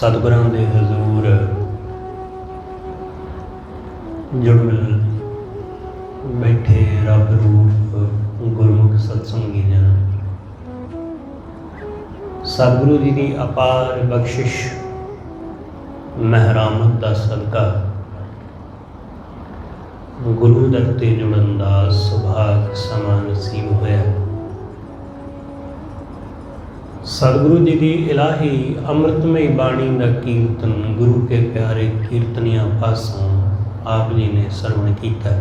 सतगुरां दे हजूर जुड़ मिल बैठे रब रूप गुरमुख सत्संगी जन। सतगुरु जी की अपार बख्शिश महरामत का सदका गुरु दर ते जुड़न दा सुभाग समा नसीब होया। सतगुरु जी की इलाही अमृतमय बाणी का कीर्तन गुरु के प्यारे कीर्तनिया पासों आप जी ने सरवण किया।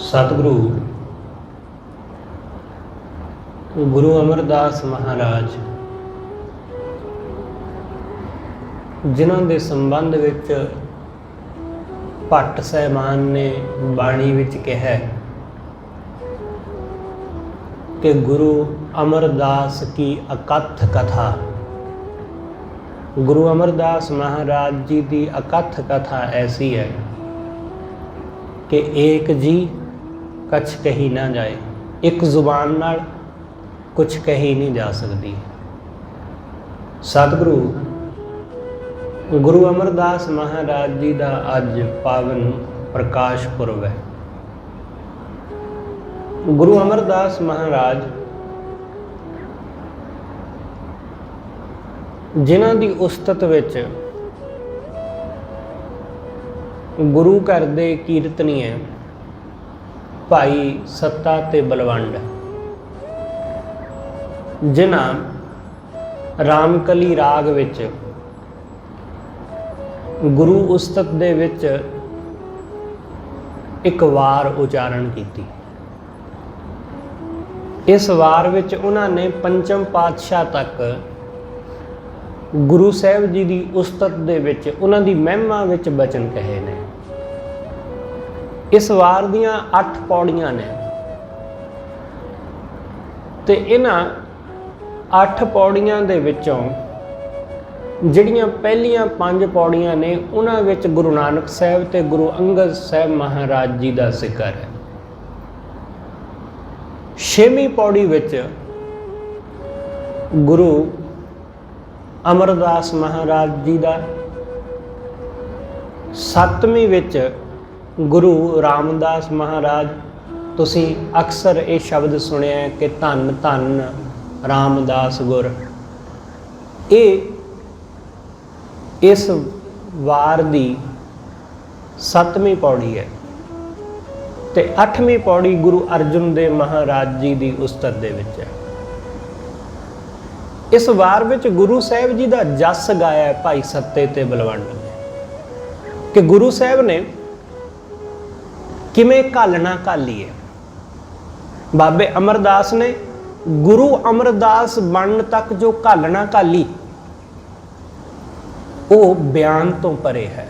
सतगुरु गुरु अमरदास महाराज जिन्हों के संबंध विच भट्ट सहमान ने बाणी विच कहा कि गुरु अमरदास की अकथ कथा। गुरु अमरदास महाराज जी की अकथ कथा ऐसी है कि एक जी कछ कही ना जाए, एक जुबान नाल कुछ कही नहीं जा सकती। सतगुरु गुरु अमरदास महाराज जी का अज पावन प्रकाश पुरब है। गुरु अमरदास महाराज जिन्हां दी उस्तत विच गुरु घर दे कीर्तनीय भाई सत्ता ते बलवंड, जिन्हां रामकली राग विच गुरु उस्तत दे विच एक वार उचारण की। इस वार विच उन्होंने पंचम पातशाह तक गुरु साहब जी की उस्तत दे विच उन्हां दी महिमा विच बचन कहे ने। इस वार दियां 8 पौड़ियां ने ते इन्हां 8 पौड़ियां दे विचों जिहड़ियां पहलियां 5 पौड़ियां ने उन्हां विच गुरु नानक साहब ते गुरु अंगद साहब महाराज जी का जिक्र है। 6वीं पौड़ी विच गुरु अमरदास महाराज जी का, 7वीं विच गुरु रामदास महाराज। तुसीं अक्सर ये शब्द सुनिया है कि धन धन रामदास गुर। ये इस वार दी 7वीं पौड़ी है ते 8वीं पौड़ी गुरु अर्जुन देव महाराज जी की उस्तत दे विच है। इस वार विच गुरु साहब जी का जस गाया भाई सत्ते ते बलवंड ने कि गुरु साहब ने किवें घालना घाली है। बाबे अमरदास ने गुरु अमरदास बनन तक जो घालना घाली वो बयान तो परे है।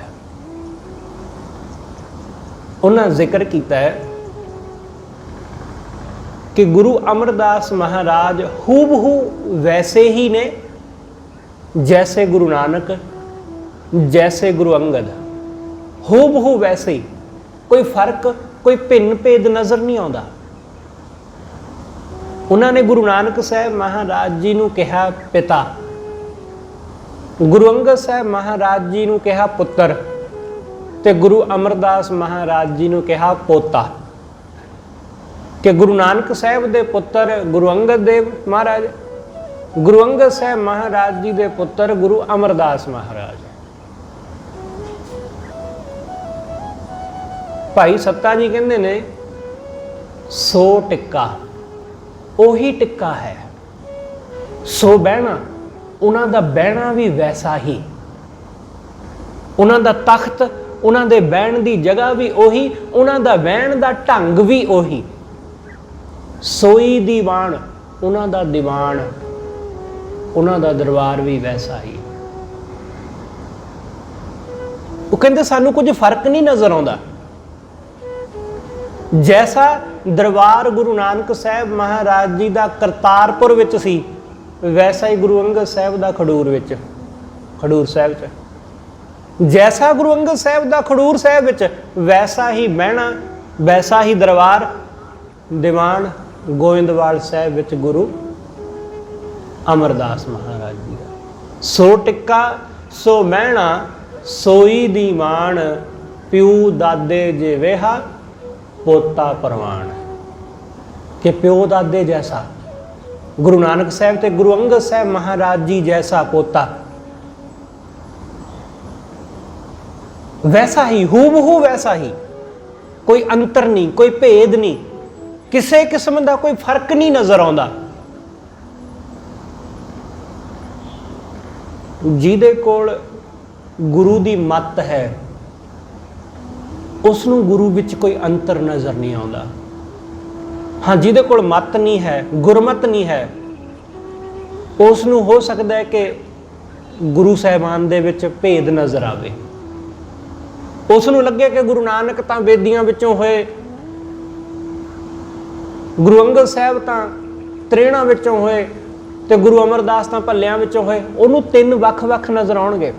उन्हें जिक्र किया है कि गुरु अमरदास महाराज हूबहू वैसे ही ने जैसे गुरु नानक, जैसे गुरु अंगद, हूबहू वैसे ही, कोई फर्क कोई भिन्न भेद नज़र नहीं आता। उन्होंने गुरु नानक साहब महाराज जी नूं कहा पिता, गुरु अंगद साहब महाराज जी नूं कहा पुत्र ते गुरु अमरदास महाराज जी नूं कहा पोता। कि गुरु नानक साहब दे पुत्र गुरु अंगद देव महाराज, गुरु अंगद साहब महाराज जी दे पुत्र गुरु अमरदास महाराज। भाई सत्ता जी कहते ने सो टिक्का ओही टिक्का है, सो बहना उन्हां दा बहना भी वैसा ही, उन्हां दा तख्त उन्हां दे बहन दी जगह भी ओही, उन्हां दा बहन दा ढंग भी ओही। सोई दीवान उन्हां दा दीवान, उन्हां दा दरबार भी वैसा ही। वो कहते सानू कुछ फर्क नहीं नजर आता। जैसा दरबार गुरु नानक साहब महाराज जी का करतारपुर विच सी, वैसा ही गुरु अंगद साहब का खडूर विच, खडूर साहब च जैसा गुरु अंगद साहब का खडूर साहब विच, वैसा ही बहना, वैसा ही दरबार, दीवान, ਗੋਇੰਦਵਾਲ ਸਾਹਿਬ ਵਿੱਚ ਗੁਰੂ ਅਮਰਦਾਸ ਮਹਾਰਾਜ ਜੀ ਦਾ। ਸੋ ਟਿੱਕਾ ਸੋ ਮਹਿਣਾ ਸੋਈ ਦੀ ਮਾਣ, ਪਿਓ ਦਾਦੇ ਜੇ ਵੇਹਾ ਪੋਤਾ ਪ੍ਰਵਾਨ। ਕਿ ਪਿਓ ਦਾਦੇ ਜੈਸਾ ਗੁਰੂ ਨਾਨਕ ਸਾਹਿਬ ਤੇ ਗੁਰੂ ਅੰਗਦ ਸਾਹਿਬ ਮਹਾਰਾਜ ਜੀ ਜੈਸਾ ਪੋਤਾ, वैसा ही हूबहू वैसा ही, कोई अंतर नहीं, कोई भेद नहीं, किसी किस्म का कोई फर्क नहीं नजर आता। जिहदे कोल गुरु दी मत है उसनूं गुरु विच कोई अंतर नजर नहीं आता। हाँ, जिहदे कोल मत नहीं है, गुरमत नहीं है, उसनूं हो सकता है कि गुरु साहिबान दे विच भेद नजर आवे। उस नूं लगे कि गुरु नानक तां बेदियां विचों होए, गुरु अंगद साहब तां त्रेणा विचों होए ते गुरु अमरदास तां भल्लियां विचों होए। उहनूं तीन वख-वख नज़र आउणगे,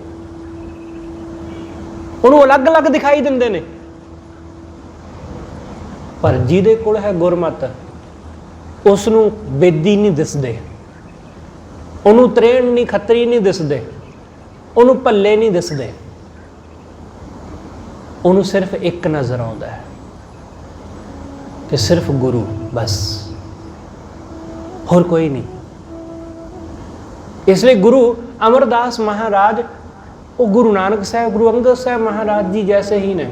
उहनूं अलग-अलग दिखाई दिंदे ने। पर जिहदे कोल है गुरमत उस नूं बेदी नहीं दिसदे, उहनूं त्रेण नहीं, खत्तरी नहीं दिसदे, उहनूं भल्ले नहीं दिसदे, उन्होंने सिर्फ एक नज़र आता है कि सिर्फ गुरु, बस और कोई नहीं। इसलिए गुरु अमरदास महाराज वो गुरु नानक साहब, गुरु अंगद साहब महाराज जी जैसे ही ने।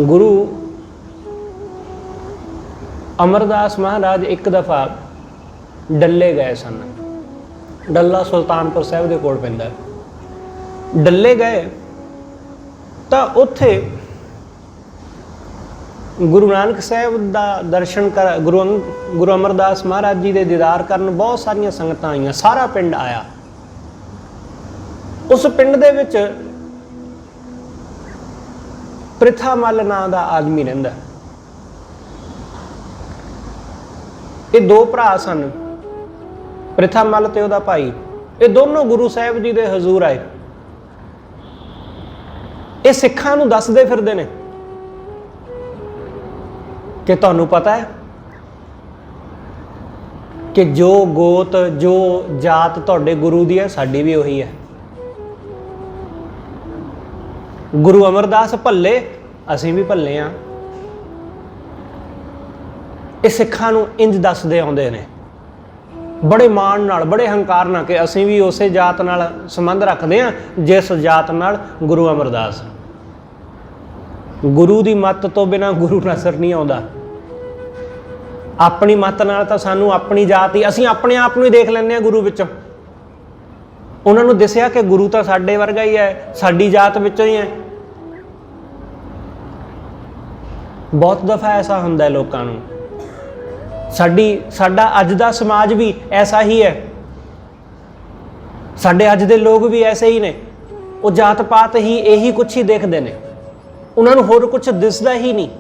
गुरु अमरदास महाराज एक दफ़ा डल्ले गए सन। डल्ला सुल्तानपुर साहब के कोल पैंदा है। डल्ले गए तो उत्थे गुरु नानक साहब का दर्शन कर, गुरु अमरदास महाराज जी के दीदार करन बहुत सारिया संगतां आईयां, सारा पिंड आया। उस पिंड दे विच प्रिथा मल नां दा आदमी रहिंदा। ये दो भरा सन, प्रिथा मल ते उहदा भाई। ये दोनों गुरु साहब जी दे हजूर आए। ये सिखां नूं दसदे फिरदे ने कि तुहानूं पता है कि जो गोत, जो जात तुहाडे गुरु दी है, साडी भी उही है। गुरु अमरदास भल्ले, असीं भी भल्ले हाँ। ये सिखां नूं इंज दसदे आउंदे ने बड़े माण नाल, बड़े हंकार नाल कि असीं भी उसे जात नाल संबंध रखदे हां जिस जात नाल गुरु अमरदास। गुरु दी मत तो बिना गुरु नज़र नहीं आउंदा। अपनी मत नाल तां सानूं अपनी जात ही, असीं अपने आप नूं ही देख लैंदे हां गुरु विचों। उन्हां नूं दिसिआ कि गुरु तां साडे वर्गा ही है, साडी जात विचों ही है। बहुत दफ़ा ऐसा हुंदा है लोकां नूं। साडा अज दा समाज भी ऐसा ही है, साडे अज दे लोग भी ऐसे ही ने। वो जात पात ही यही कुछ ही देखते हैं, उन्होंने होर कुछ दिसदा ही नहीं।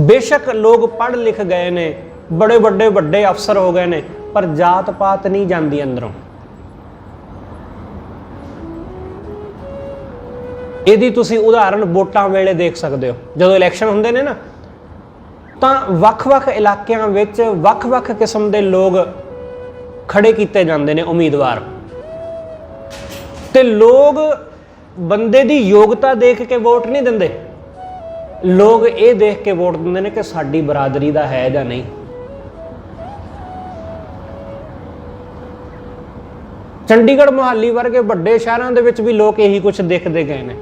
बेशक लोग पढ़ लिख गए ने, बड़े बड़े बड़े अफसर हो गए ने, पर जात पात नहीं जाती अंदरों। यदि तुसी उदाहरण वोटां वेले देख सकते हो, जो इलैक्शन हुंदे ने ना, तो वख-वख इलाकिਆਂ ਵਿੱਚ वख-वख किस्म के लोग खड़े किए जाते हैं उम्मीदवार। तो लोग बंदे की योग्यता देख के वोट नहीं देंगे, लोग ये देख के वोट देंगे ने कि साडी बरादरी का है या नहीं। चंडीगढ़ मोहाली वर्गे बड़े शहरों के विच भी लोग यही कुछ देखते गए हैं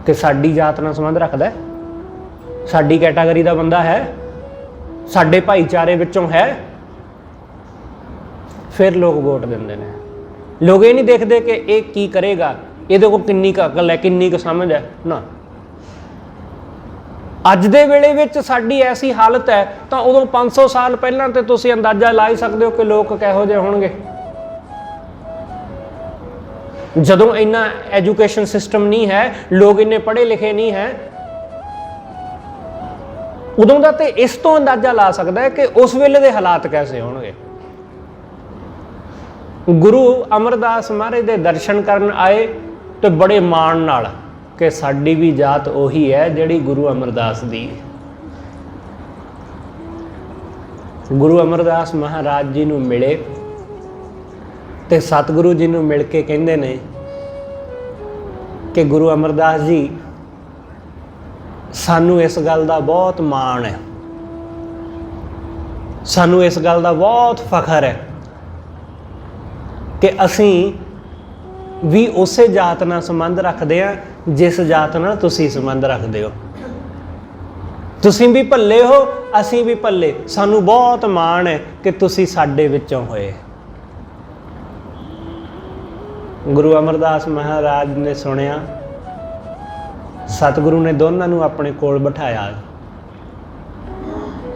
कि साडी जात नाल संबंध रखता है, साडी कैटागरी का बंदा है, साडे भाईचारे विचों है, फिर लोग वोट देंगे ने। लोग ये नहीं देखते कि ये की करेगा, ये को किन्नी क अकल है, किन्नी क समझ है ना। अज दे वेले विच साडी ऐसी हालत है तो उदों 500 साल पहलां ते तुसीं अंदाजा ला ही सकते हो कि लोग किहो जिहे होणगे। जदों इन्ना एजुकेशन सिस्टम नहीं है, लोग इन्ने पढ़े लिखे नहीं है, उदों दा ते इस तो अंदाजा ला सकता है कि उस वेले दे हालात कैसे होणगे। गुरु अमरदास महाराज दे दर्शन करन आए तो बड़े माण नाल कि साडी भी जात उही है जिहड़ी गुरु अमरदास दी। गुरु अमरदास महाराज जी नूं मिले ते सतगुरु जी नूं मिल के कहंदे ने कि गुरु अमरदास जी सानू इस गल दा बहुत माण है, सानू इस गल दा बहुत फखर है कि असीं भी उसे जात नाल संबंध रखते हैं जिस जात नाल तुसीं संबंध रखते हो। तुसीं भी भल्ले हो, असीं भी भल्ले, सानू बहुत माण है कि तुसीं साडे विचों होए। गुरु अमरदास महाराज ने सुनिया, सतगुरु ने दोनों नूं अपने कोल बिठाया।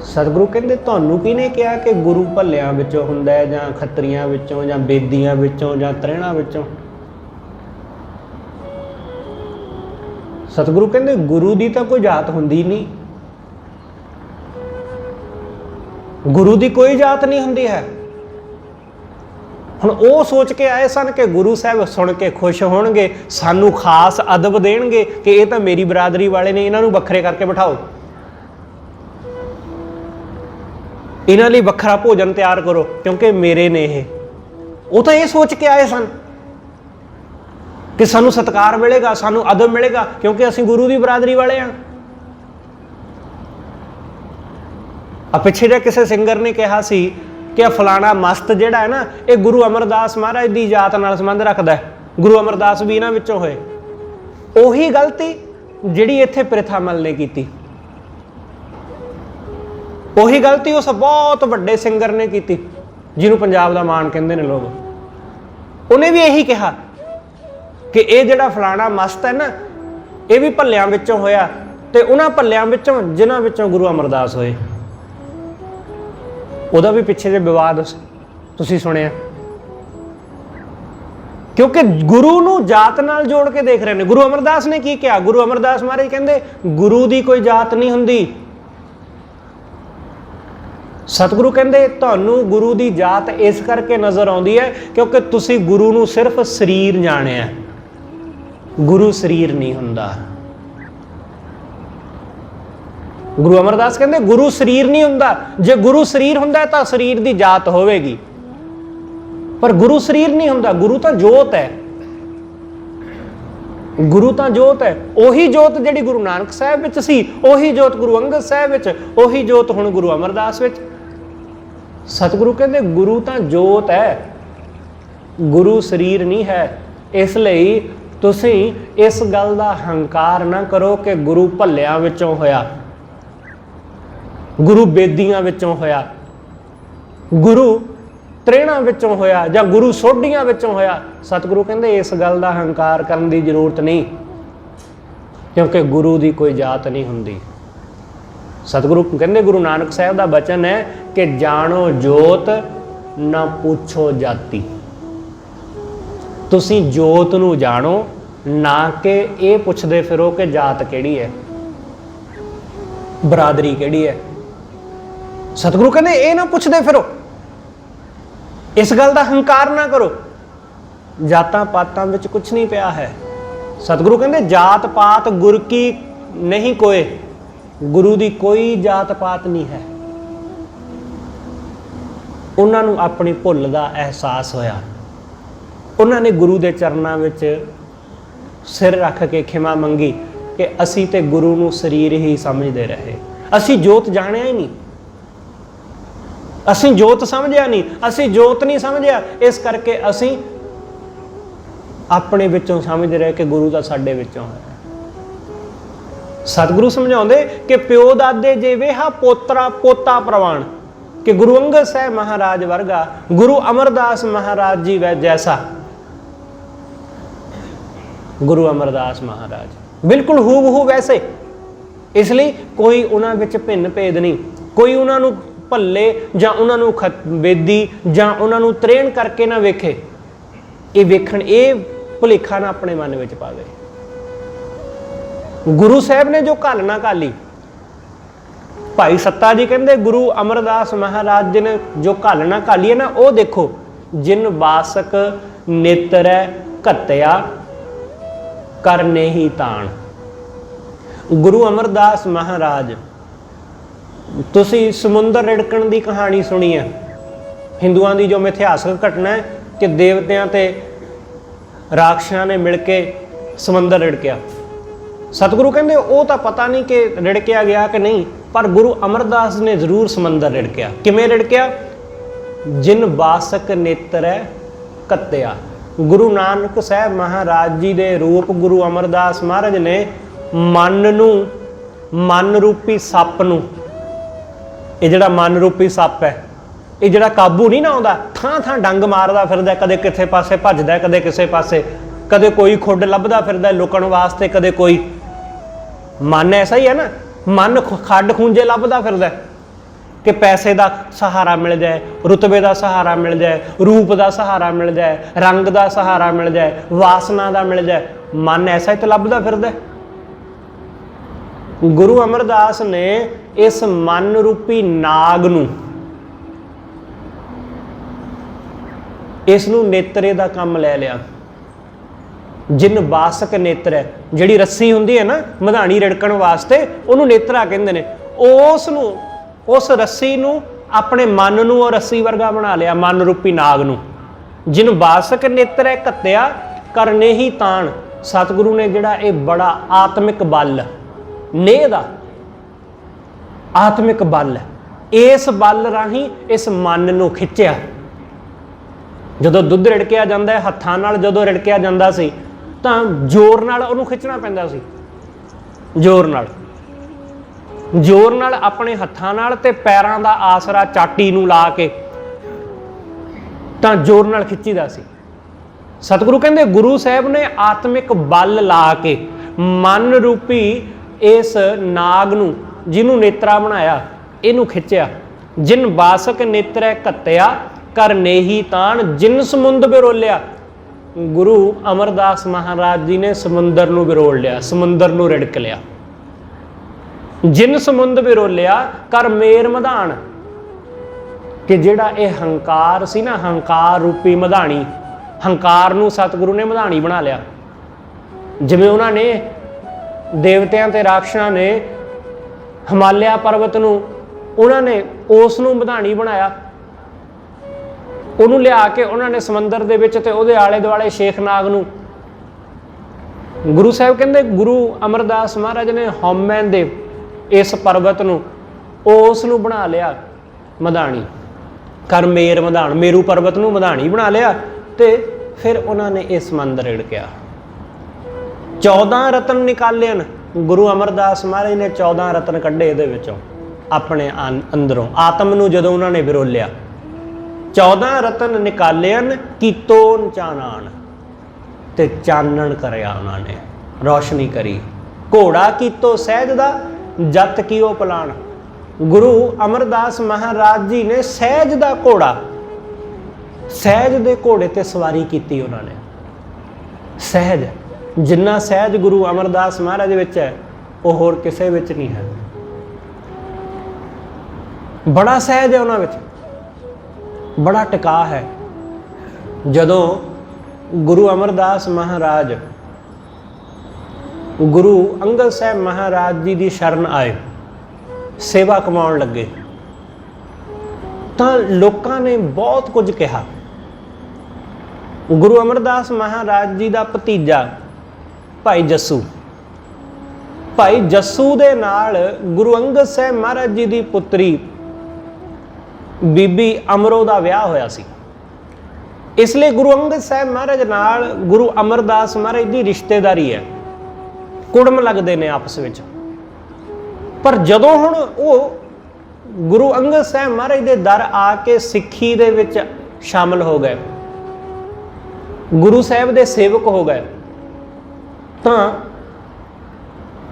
सतगुरु कहंदे तुहानूं किहने कहा कि गुरु भल्लियां विचों हुंदा है, जां खत्रियां विचों, जां बेदियां विचों, जां त्रैणां विचों? सतगुरु कहंदे गुरु दी तां कोई जात हुंदी नहीं, गुरु दी कोई जात नहीं हुंदी है। हुण वो सोच के आए सन कि गुरु साहब सुन के खुश होणगे, सानू खास अदब देणगे कि ये तां मेरी बरादरी वाले ने, इन्हां नूं वखरे करके बिठाओ, इन्हां लई वखरा भोजन तैयार करो क्योंकि मेरे ने ये। वो तां ये सोच के आए सन कि सानू सत्कार मिलेगा, सानू अदब मिलेगा क्योंकि असीं गुरु दी बरादरी वाले हाँ। पिछे जे किसी सिंगर ने कहा सी कि फलाना मस्त जिहड़ा है ना, ये गुरु अमरदास महाराज दी जात नाल संबंध रखदा है, गुरु अमरदास भी इन्हां विचों होए। उही गलती जिहड़ी इत्थे प्रिथामल ने कीती, उही गलती उस बहुत वड्डे सिंगर ने कीती जिन्हों पंजाब दा माण कहंदे ने लोग। उन्हें भी यही कहा कि ये जिहड़ा फलाना मस्त है ना, ये भी भल्लियां विचों होया, ते उन्हां भल्लियां विचों जिन्हां विचों गुरु अमरदास होए। उहदा भी पिछे जे विवाद तुसीं सुनिया, क्योंकि गुरु नूं जात नाल जोड़ के देख रहे हैं। गुरु अमरदास ने की किया? गुरु अमरदास महाराज कहंदे गुरु दी कोई जात नहीं हुंदी। सतगुरु कहंदे तुहानूं गुरु दी जात इस करके नज़र आउंदी है क्योंकि तुसीं गुरु नूं सिर्फ शरीर जाणिया, गुरु शरीर नहीं हुंदा। गुरु अमरदास कहंदे गुरु शरीर नहीं हुंदा, जे गुरु शरीर हुंदा तां शरीर दी जात होवेगी, पर गुरु शरीर नहीं हुंदा। गुरु तां जोत है, गुरु तां जोत है। ओही जोत जिहड़ी गुरु नानक साहब विच सी, ओही जोत गुरु अंगद साहब विच, ओही जोत हुण गुरु अमरदास विच। सतगुरु कहंदे गुरु तां जोत है, गुरु शरीर नहीं है। इसलिए तुसीं इस गल दा हंकार ना करो कि गुरु भल्लियां विचों होया, गुरु बेदियां विचों होया, गुरु त्रेणा विचों होया, जां गुरु सोढियां विचों होया। सतगुरु कहंदे इस गल दा हंकार करन दी जरूरत नहीं, क्योंकि गुरु दी कोई जात नहीं हुंदी। सतगुरु कहंदे गुरु नानक साहब दा बचन है कि जानो जोत ना पूछो जाति। तुसीं जोत नूं जानो, ना कि ये पुछदे फिरो कि जात किहड़ी है, बरादरी किहड़ी है। सतगुरु कहंदे ये ना पुछदे फिरो, इस गल दा हंकार ना करो। जातां पातां विच कुछ नहीं पिया है। सतगुरु कहंदे जात पात गुर की नहीं कोई, गुरु दी कोई जात पात नहीं है। उन्हां नूं अपनी भुल दा एहसास होया, उन्हां ने गुरु दे चरनां विच सिर रख के खिमा मंगी कि असीं ते गुरु नूं शरीर ही समझदे रहे, असीं जोत जाणिया ही नहीं, असीं जोत समझिया नहीं, असीं जोत नहीं समझिया। इस करके असीं अपने विचों समझ रहे कि गुरु तां साडे विचों है। सतगुरु समझाउंदे कि प्यो दादे जेवे हा पोतरा पोता प्रवान, कि गुरु अंगद साहब महाराज वर्गा, गुरु अमरदास महाराज जी वै जैसा गुरु अमरदास महाराज बिल्कुल हूबहू वैसे। इसलिए कोई उन्हां विच भिन्न भेद नहीं, कोई उन्हां नूं भल्ले जां उन्हां नूं बेदी जां उन्हां नूं त्रेण करके ना वेखे। ये वेखण ये भुलेखा ना अपने मन विच पावे। गुरु साहब ने जो घालना घाली, भाई सत्ता जी कहंदे गुरु अमरदास महाराज जी ने जो घालना घाली है ना, वो देखो जिन बासक नेत्र घत्या करने ही ताण। गुरु अमरदास महाराज, तुसी समुंदर रिड़कण की कहानी सुनी है, हिंदुआं की जो मिथिहासक घटना है कि देवतियां ते राक्षसां ने मिल के समंदर रिड़किया। सतगुरु कहते वो तो पता नहीं कि रिड़किया गया कि नहीं, पर गुरु अमरदास ने जरूर समंदर रिड़किया। किवें रिड़किया? जिन बासक नेत्र कत्तिया। गुरु नानक साहब महाराज जी दे रूप गुरु अमरदास महाराज ने मन रूपी सप नूं, ये जिहड़ा मन रूपी सप है, ये जिहड़ा काबू नहीं ना आउंदा, थां थां डंग मारदा फिरदा, कदे किसे पासे भजदा, कदे किसे पासे, कदे कोई खुड लभदा फिरदा लुकण वास्ते, कदे कोई। मन ऐसा ही है ना, मन खड्ड खूंजे लभदा फिरदा कि पैसे का सहारा मिल जाए, रुतबे का सहारा मिल जाए, रूप का सहारा मिल जाए, रंग का सहारा मिल जाए, वासना का मिल जाए। मन ऐसा ही तो लभदा फिरदा। गुरु अमरदास ने इस मन रूपी नाग नूं, इसनूं नेत्रे का काम लै लिया। जिन बासक नेत्र है, जिहड़ी रस्सी हुंदी है ना मधाणी रिड़कण वास्ते, उहनूं नेत्रा कहंदे ने। उस रस्सी नूं अपने मन नूं और रस्सी वर्गा बना लिया, मन रूपी नाग नूं। जिन बासक नेत्र है कत्तिया करने ही ताण। सतगुरु ने जिहड़ा ये बड़ा आत्मिक बल, नेह दा आत्मिक बल, इस बल राही इस मन नूं खिच्चिया। जदों दुੱਧ रिड़किया जांदा है, हत्थां नाल जदों रिड़किया जांदा सी तां जोर नाल उहनूं खिच्चना पैंदा सी, जोर नाल अपने हत्थां नाल ते पैरां दा आसरा चाटी नूं ला के तां जोर नाल खिच्चीदा सी। सतगुरु कहंदे गुरु साहब ने आत्मिक बल ला के मन रूपी इस नाग नूं, जिन्हों नेत्रा बनाया, इनू खिच्चिया। जिन बासक नेत्र कत्तिया करने ही ताण। जिन समुंद बिरोलिया। गुरु अमरदास महाराज जी ने समुंदर नूं बिरोल लिया, समुंदर नूं रिड़क लिया। जिन समुंद बिरोलिया कर मेर मधान, कि जिहड़ा ये हंकार सी ना, हंकार रूपी मधाणी, हंकार नूं सतगुरु ने मधाणी बना लिया। जिवें उन्होंने देवतियां ते राक्षसां ने हिमालय पर्वत नूं, उन्होंने उस नूं मधाणी बनाया। उन्होंने लिया के उन्होंने समंदर दे विच ते उहदे आले दुआले शेखनाग नूं। गुरु साहब कहंदे गुरु अमरदास महाराज ने हौमैन दे इस पर्वत नूं, उस नूं बना लिया मधाणी। कर मेर मधान, मेरू पर्वत नूं मधाणी बना लिया। ते फिर उन्होंने इस समंदर रिड़किया। 14 रतन निकाले न। गुरु अमरदास महाराज ने 14 रतन कढ़े इहदे विचों अपने अंदरों। आत्म नूं जदों उन्होंने बिरोलिया, 14 रतन निकाले न। कीतो चानण, ते चानण करया उन्होंने, रोशनी करी। घोड़ा कीतो सहज दा, जत कीओ पलाण। गुरु अमरदास महाराज जी ने सहज दा घोड़ा, सहज दे घोड़े ते सवारी की उन्होंने। सहज, जिन्ना सहज गुरु अमरदास महाराज विच है वो होर किसे विच नहीं है। बड़ा सहज है उन्हां विच, बड़ा टिका है। जदों गुरु अमरदास महाराज गुरु अंगद साहब महाराज जी की शरण आए, सेवा कमाउण लगे, तो लोगों ने बहुत कुछ कहा। गुरु अमरदास महाराज जी का भतीजा भाई जस्सू, भाई जस्सू दे नाल गुरु अंगद साहब महाराज जी की पुत्री बीबी अमरो का विआह होया सी। इसलिए गुरु अंगद साहब महाराज नाल गुरु अमरदास महाराज की रिश्तेदारी है, कुड़म लगते हैं आपस में। पर जदों हुण वो गुरु अंगद साहब महाराज के दर आके सिੱਖੀ दे विच शामिल हो गए, गुरु साहब के सेवक हो गए, तो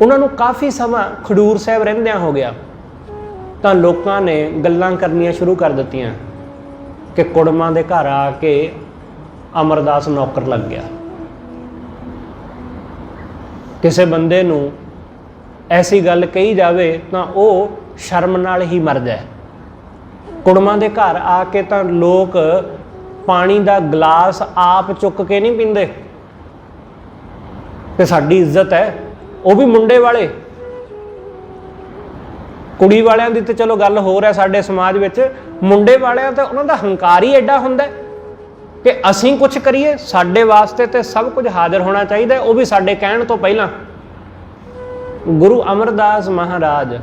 उन्होंने काफ़ी समा खडूर साहब रहिंदियां हो गया। तो लोगों ने गल्लां करनियां शुरू कर दित्तियां कि कुड़मां दे घर आके अमरदास नौकर लग गया। किसी बंदे नूं ऐसी गल कही जाए तो वह शर्म नाल ही मर जाए। कुड़मां दे घर आके तो लोग पानी का गिलास आप चुक के नहीं पींदे, ਤੇ ਸਾਡੀ ਇੱਜ਼ਤ ਹੈ। ਉਹ ਵੀ ਮੁੰਡੇ ਵਾਲੇ, ਕੁੜੀ ਵਾਲਿਆਂ ਦੀ ਤੇ ਚਲੋ ਗੱਲ ਹੋਰ ਹੈ। ਸਾਡੇ ਸਮਾਜ ਵਿੱਚ ਮੁੰਡੇ ਵਾਲਿਆਂ ਤੇ ਉਹਨਾਂ ਦਾ ਹੰਕਾਰ ਹੀ ਐਡਾ ਹੁੰਦਾ ਕਿ ਅਸੀਂ ਕੁਝ ਕਰੀਏ, ਸਾਡੇ ਵਾਸਤੇ ਤੇ ਸਭ ਕੁਝ ਹਾਜ਼ਰ ਹੋਣਾ ਚਾਹੀਦਾ, ਉਹ ਵੀ ਸਾਡੇ ਕਹਿਣ ਤੋਂ ਪਹਿਲਾਂ। ਗੁਰੂ ਅਮਰਦਾਸ ਮਹਾਰਾਜ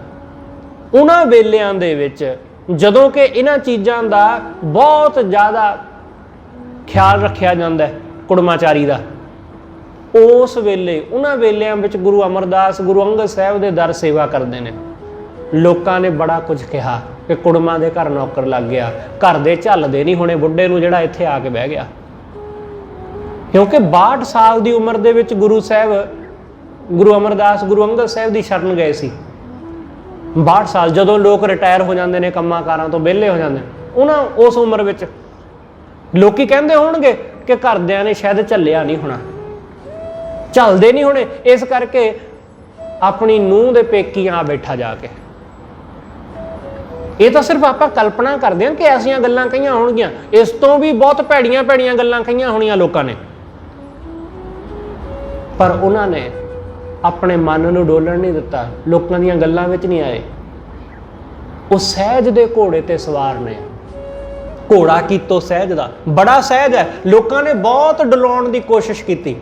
ਉਹਨਾਂ ਵੇਲਿਆਂ ਦੇ ਵਿੱਚ ਜਦੋਂ ਕਿ ਇਹਨਾਂ ਚੀਜ਼ਾਂ ਦਾ ਬਹੁਤ ਜ਼ਿਆਦਾ ਖਿਆਲ ਰੱਖਿਆ ਜਾਂਦਾ ਕੁੜਮਾਚਾਰੀ ਦਾ, ਉਸ ਵੇਲੇ ਉਹਨਾਂ ਵੇਲਿਆਂ ਵਿੱਚ ਗੁਰੂ ਅਮਰਦਾਸ ਗੁਰੂ ਅੰਗਦ ਸਾਹਿਬ ਦੇ ਦਰ ਸੇਵਾ ਕਰਦੇ ਨੇ। ਲੋਕਾਂ ਨੇ ਬੜਾ ਕੁਝ ਕਿਹਾ ਕਿ ਕੁੜਮਾ ਦੇ ਘਰ ਨੌਕਰ ਲੱਗ ਗਿਆ, ਘਰ ਦੇ ਝੱਲਦੇ ਨਹੀਂ ਹੋਣੇ ਬੁੱਢੇ ਨੂੰ ਜਿਹੜਾ ਇੱਥੇ ਆ ਕੇ ਬਹਿ ਗਿਆ। ਕਿਉਂਕਿ 62 ਸਾਲ ਦੀ ਉਮਰ ਦੇ ਵਿੱਚ ਗੁਰੂ ਸਾਹਿਬ ਗੁਰੂ ਅਮਰਦਾਸ ਗੁਰੂ ਅੰਗਦ ਸਾਹਿਬ ਦੀ ਸ਼ਰਨ ਗਏ ਸੀ। 62 ਸਾਲ ਜਦੋਂ ਲੋਕ ਰਿਟਾਇਰ ਹੋ ਜਾਂਦੇ ਨੇ, ਕੰਮਾਂ ਕਾਰਾਂ ਤੋਂ ਵਿਹਲੇ ਹੋ ਜਾਂਦੇ ਨੇ, ਉਸ ਉਮਰ ਵਿੱਚ ਲੋਕੀ ਕਹਿੰਦੇ ਹੋਣਗੇ ਕਿ ਘਰਦਿਆਂ ਨੇ ਸ਼ਾਇਦ ਝੱਲਿਆ ਨਹੀਂ ਹੋਣਾ, ਝੱਲਦੇ ਨਹੀਂ ਹੋਣੇ, ਇਸ ਕਰਕੇ ਆਪਣੀ ਨੂੰਹ ਦੇ ਪੇਕੀ ਆ ਬੈਠਾ ਜਾ ਕੇ। ਇਹ ਤਾਂ ਸਿਰਫ ਆਪਾਂ ਕਲਪਨਾ ਕਰਦੇ ਹਾਂ ਕਿ ਐਸੀਆਂ ਗੱਲਾਂ ਕਹੀਆਂ ਹੋਣਗੀਆਂ, ਇਸ ਤੋਂ ਵੀ ਬਹੁਤ ਭੈੜੀਆਂ ਭੈੜੀਆਂ ਗੱਲਾਂ ਕਹੀਆਂ ਹੋਣੀਆਂ ਲੋਕਾਂ ਨੇ, ਪਰ ਉਹਨਾਂ ਨੇ ਆਪਣੇ ਮਨ ਨੂੰ ਡੋਲਣ ਨਹੀਂ ਦਿੱਤਾ, ਲੋਕਾਂ ਦੀਆਂ ਗੱਲਾਂ ਵਿੱਚ ਨਹੀਂ ਆਏ। ਉਹ ਸਹਿਜ ਦੇ ਘੋੜੇ ਤੇ ਸਵਾਰ ਨੇ। ਘੋੜਾ ਕੀਤੋ ਸਹਿਜ ਦਾ, ਬੜਾ ਸਹਿਜ ਹੈ। ਲੋਕਾਂ ਨੇ ਬਹੁਤ ਡਲਾਉਣ ਦੀ ਕੋਸ਼ਿਸ਼ ਕੀਤੀ,